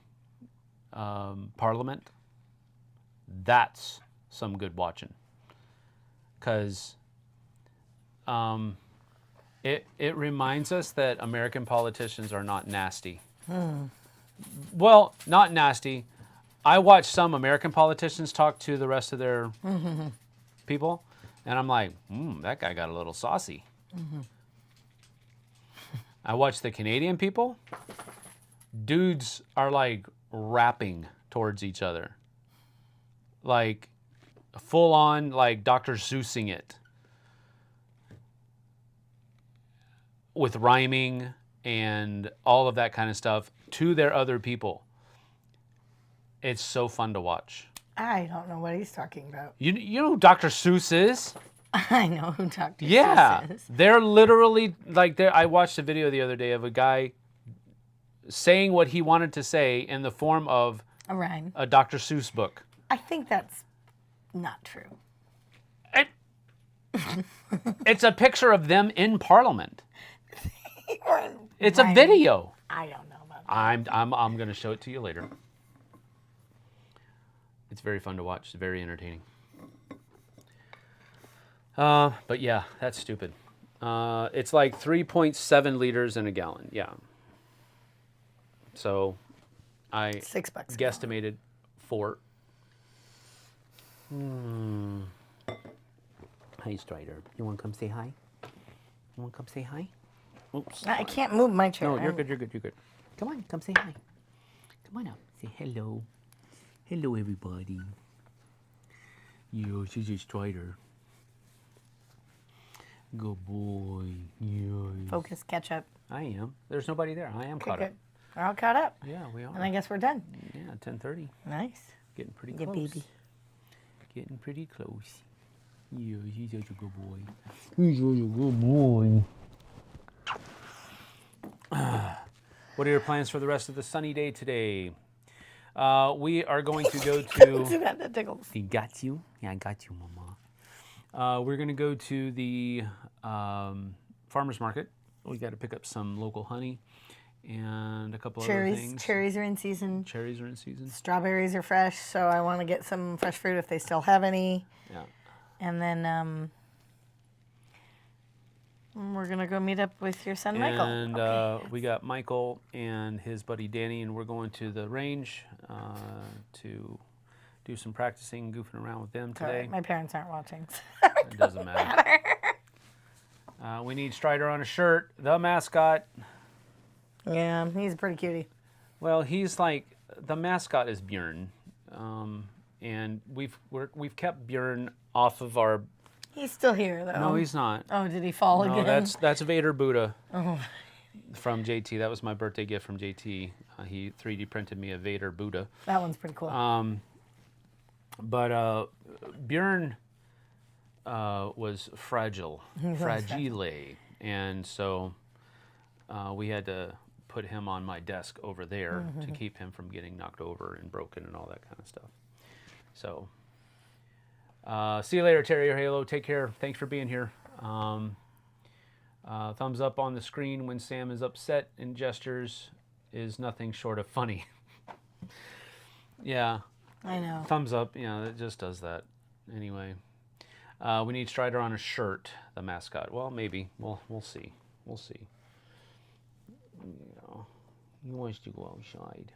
Parliament. That's some good watching. Because it reminds us that American politicians are not nasty. Well, not nasty. I watch some American politicians talk to the rest of their people, and I'm like, that guy got a little saucy. I watch the Canadian people. Dudes are like rapping towards each other. Like full on like Dr. Seussing it. With rhyming and all of that kind of stuff to their other people. It's so fun to watch. I don't know what he's talking about. You know who Dr. Seuss is? I know who Dr. Yeah. Seuss is. They're literally like I watched a video the other day of a guy saying what he wanted to say in the form of A rhyme. a Dr. Seuss book. I think that's not true. It's a picture of them in Parliament. It's Rhyming. a video. I don't know about that. I'm going to show it to you later. It's very fun to watch. It's very entertaining. But yeah, that's stupid. It's like 3.7 liters in a gallon. Yeah. So I $6 guesstimated 4. Hi, Strider. You want to come say hi? You want to come say hi? Oops. I can't move my chair. No, you're good. You're good. You're good. Come on, come say hi. Come on up. Say hello. Hello, everybody. Yo, she's a Strider. Good boy. Yeah. Focus, catch up. I am. There's nobody there. I am caught up. Good. We're all caught up. Yeah, we are. And I guess we're done. Yeah, 10:30. Nice. Getting pretty Yeah, close. baby. Getting pretty close. Yeah, he's such a good boy. He's such a good boy. What are your plans for the rest of the sunny day today? We are going to go to... That tickles. He got you? Yeah, I got you, Mama. We're going to go to the farmer's market. We got to pick up some local honey and a couple other things. Cherries are in season. Cherries are in season. Strawberries are fresh, so I want to get some fresh fruit if they still have any. Yeah. And then we're going to go meet up with your son, Michael. And Okay. we got Michael and his buddy Danny, and we're going to the range to do some practicing, goofing around with them All right, today. my parents aren't watching. It doesn't matter. We need Strider on a shirt, the mascot. Yeah, he's a pretty cutie. Well, he's like, the mascot is Bjorn. And we've kept Bjorn off of our... He's still here, though. No, he's not. Oh, did he fall No, again? that's Vader Buddha Oh. from JT. That was my birthday gift from JT. He 3D printed me a Vader Buddha. That one's pretty cool. But Bjorn was fragile, and so we had to put him on my desk over there to keep him from getting knocked over and broken and all that kind of stuff. So, see you later, Terrier Halo. Take care. Thanks for being here. Thumbs up on the screen when Sam is upset and gestures is nothing short of funny. Yeah. I know. Thumbs up, it just does that. Anyway, we need Strider on a shirt, the mascot. Well, maybe. We'll see. We'll see. He wants to go outside.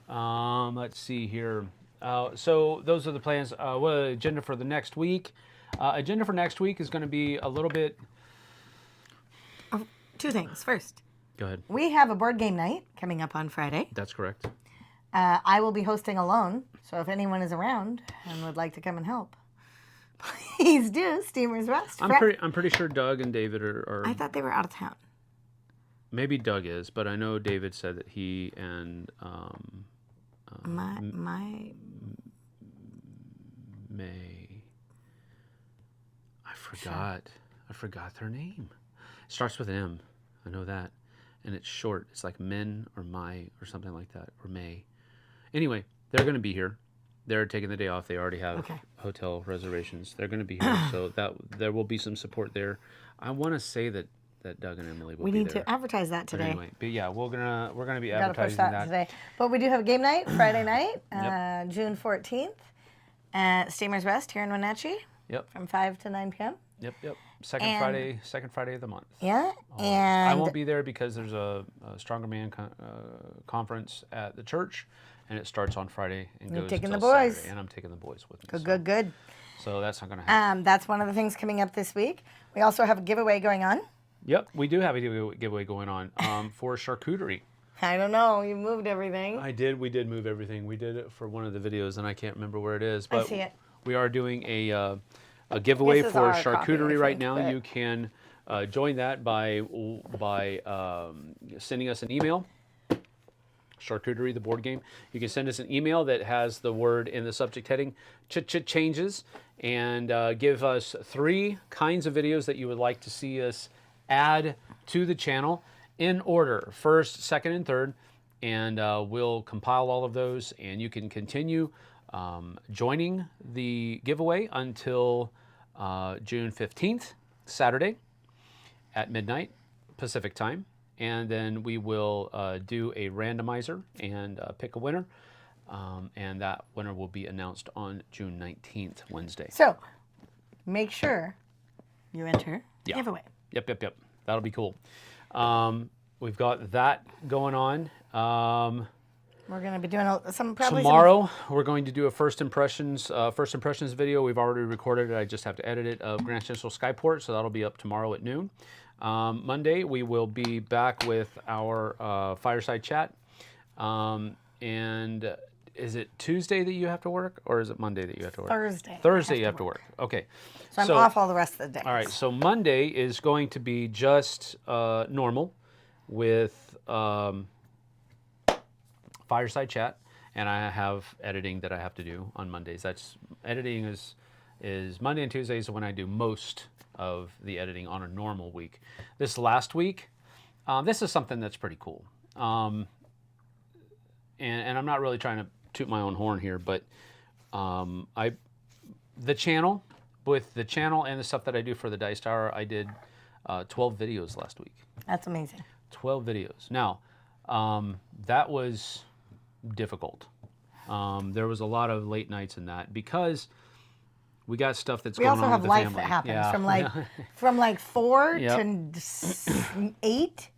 Let's see here. So those are the plans. What agenda for the next week? Agenda for next week is going to be a little bit. Two things. First, Go ahead. we have a board game night coming up on Friday. That's correct. I will be hosting alone, so if anyone is around and would like to come and help, please do. Steamer's Rest. I'm pretty sure Doug and David are. I thought they were out of town. Maybe Doug is, but I know David said that he and May. I forgot their name. It starts with an M. I know that, and it's short. It's like Men or My or something like that, or May. Anyway, they're going to be here. They're taking the day off. They already have hotel reservations. They're going to be here, so that there will be some support there. I want to say that Doug and Emily will be there. We need to advertise that today. But anyway, but yeah, we're gonna be Gotta push advertising that that today. But we do have a game night Friday night, June 14th, at Steamer's Rest here in Wenatchee. Yep. From 5 to 9 p.m. Yep. Second Friday of the month. Yeah, I won't be there because there's a Stronger Man conference at the church, and it starts on Friday and goes taking until the boys. Saturday, and I'm taking the boys with me. Good. So that's not gonna happen. That's one of the things coming up this week. We also have a giveaway going on. Yep, we do have a giveaway going on for charcuterie. I don't know. You moved everything. We did move everything. We did it for one of the videos, and I can't remember where it is. But I see it. We are doing a giveaway for charcuterie right now. but... You can join that by sending us an email. Charcuterie, the board game. You can send us an email that has the word in the subject heading, changes, and give us 3 kinds of videos that you would like to see us add to the channel in order, first, second, and third, and we'll compile all of those, and you can continue joining the giveaway until June 15th, Saturday at midnight Pacific time, and then we will do a randomizer and pick a winner, and that winner will be announced on June 19th, Wednesday. So make sure you enter the giveaway. Yep. That'll be cool. We've got that going on. We're going to be doing tomorrow. We're going to do a first impressions video. We've already recorded it. I just have to edit it of Grand Central Skyport, so that'll be up tomorrow at noon. Monday we will be back with our fireside chat. And is it Tuesday that you have to work, or is it Monday that you have to work? Thursday. You have to work. Okay. So I'm off all the rest of the day. All right. So Monday is going to be just normal with fireside chat, and I have editing that I have to do on Mondays. That's editing is Monday and Tuesdays when I do most of the editing on a normal week. This last week, this is something that's pretty cool. And I'm not really trying to toot my own horn here, but the channel and the stuff that I do for the Dice Tower, I did 12 videos last week. That's amazing. 12 videos. Now, that was difficult. There was a lot of late nights in that because we got stuff that's going on with the family. We also have life that happens. From like 4 to 8,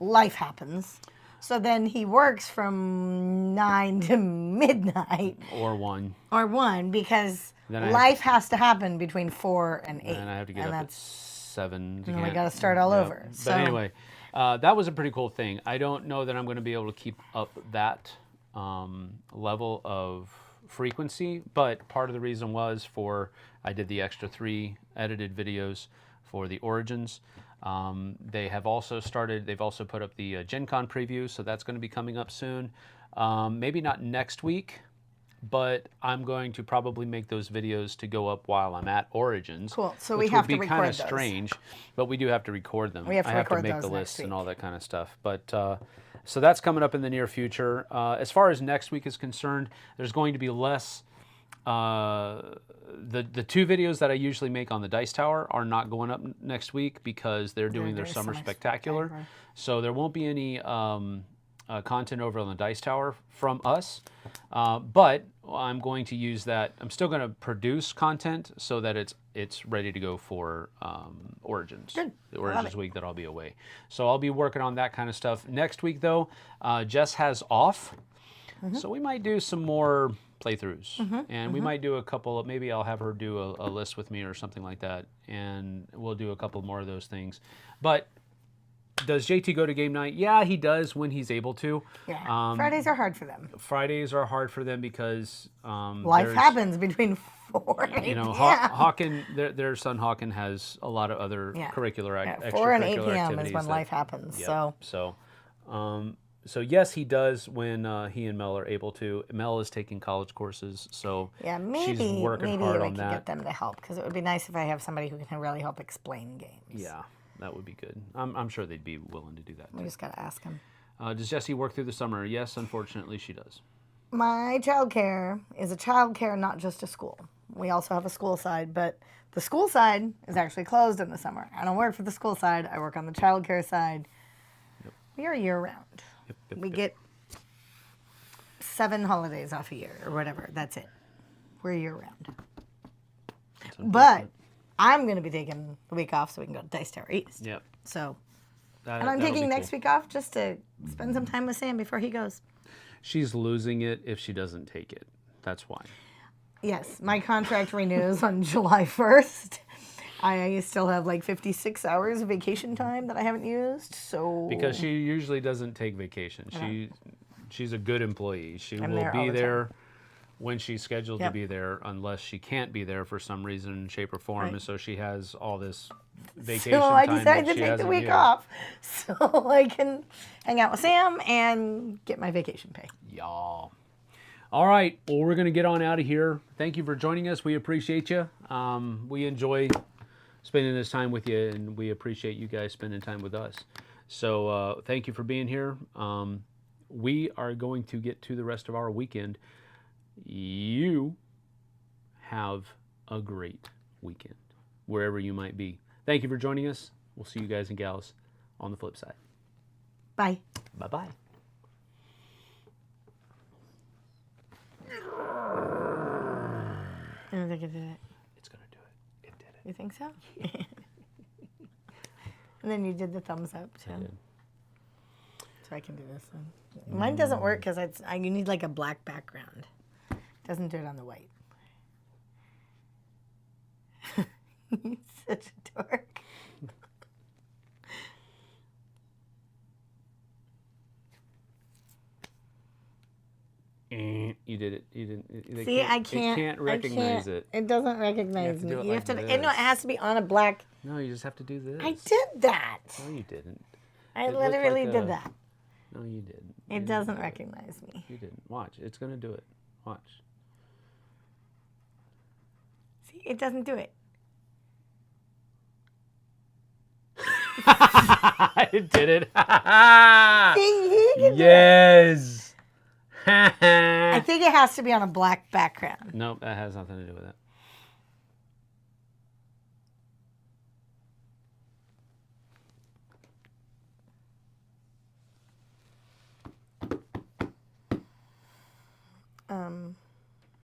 life happens. So then he works from 9 to midnight. Or 1. Because life has to happen between 4 and 8. And I have to get up at 7. And we got to start all over. But anyway, that was a pretty cool thing. I don't know that I'm going to be able to keep up that level of frequency, but part of the reason was I did the extra 3 edited videos for the Origins. They've also put up the Gen Con preview, so that's going to be coming up soon. Maybe not next week, but I'm going to probably make those videos to go up while I'm at Origins. Cool. So we have to record those. Which would be kind of strange, but we do have to record them. We have to record make those the lists week. And all that kind of stuff. But so that's coming up in the near future. As far as next week is concerned, there's going to be less. The 2 videos that I usually make on the Dice Tower are not going up next week because they're doing their Summer Spectacular. So there won't be any content over on the Dice Tower from us. But I'm going to use that. I'm still going to produce content so that it's ready to go for Origins. Good. The Origins week that I'll be away. So I'll be working on that kind of stuff. Next week, though, Jess has off. So we might do some more playthroughs, and we might do a couple of, maybe I'll have her do a list with me or something like that, and we'll do a couple more of those things. But does JT go to game night? Yeah, he does when he's able to. Yeah. Fridays are hard for them. Fridays are hard for them because Life happens between 4 and 8 you know, p.m. Hawken, their son Hawken has a lot of other curricular extracurricular 4 and 8 p.m. activities is when life happens. Yep. So yes, he does when he and Mel are able to. Mel is taking college courses, so maybe she's working maybe hard I on could that. get them to help, because it would be nice if I have somebody who can really help explain games. Yeah, that would be good. I'm sure they'd be willing to do that. We just got to ask them. Does Jessie work through the summer? Yes, unfortunately, she does. My childcare is a childcare, not just a school. We also have a school side, but the school side is actually closed in the summer. I don't work for the school side. I work on the childcare side. Yep. We are year-round. We get 7 holidays off a year or whatever. That's it. We're year-round. But I'm going to be taking the week off so we can go to Dice Tower East. Yep. So, and I'm taking next week off just to spend some time with Sam before he goes. She's losing it if she doesn't take it. That's why. Yes, my contract renews on July 1st. I still have like 56 hours of vacation time that I haven't used, so... Because she usually doesn't take vacation. She's a good employee. She will be there when she's scheduled to be there, unless she can't be there for some reason, shape, or form, and so she has all this vacation time. So I decided to take the week off so I can hang out with Sam and get my vacation pay. Y'all. All right, well, we're going to get on out of here. Thank you for joining us. We appreciate you. We enjoy spending this time with you, and we appreciate you guys spending time with us. So thank you for being here. We are going to get to the rest of our weekend. You have a great weekend, wherever you might be. Thank you for joining us. We'll see you guys and gals on the flip side. Bye. Bye-bye. I don't think it did it. It's going to do it. It did it. You think so? Yeah. And then you did the thumbs up, too. I did. So I can do this one. Mine doesn't work because you need like a black background. It doesn't do it on the white. You're such a dork. You did it. You didn't. See, I can't. It can't recognize it. It doesn't recognize me. You have to do it like No, it has to be on a black. No, you just have to do this. I did that. No, you didn't. I It looked literally like did that. No, you didn't. It doesn't recognize me. You didn't. Watch. It's going to do it. Watch. See, it doesn't do it. It did it. See, you can Yes. I think it has to be on a black background. Nope, that has nothing to do with it.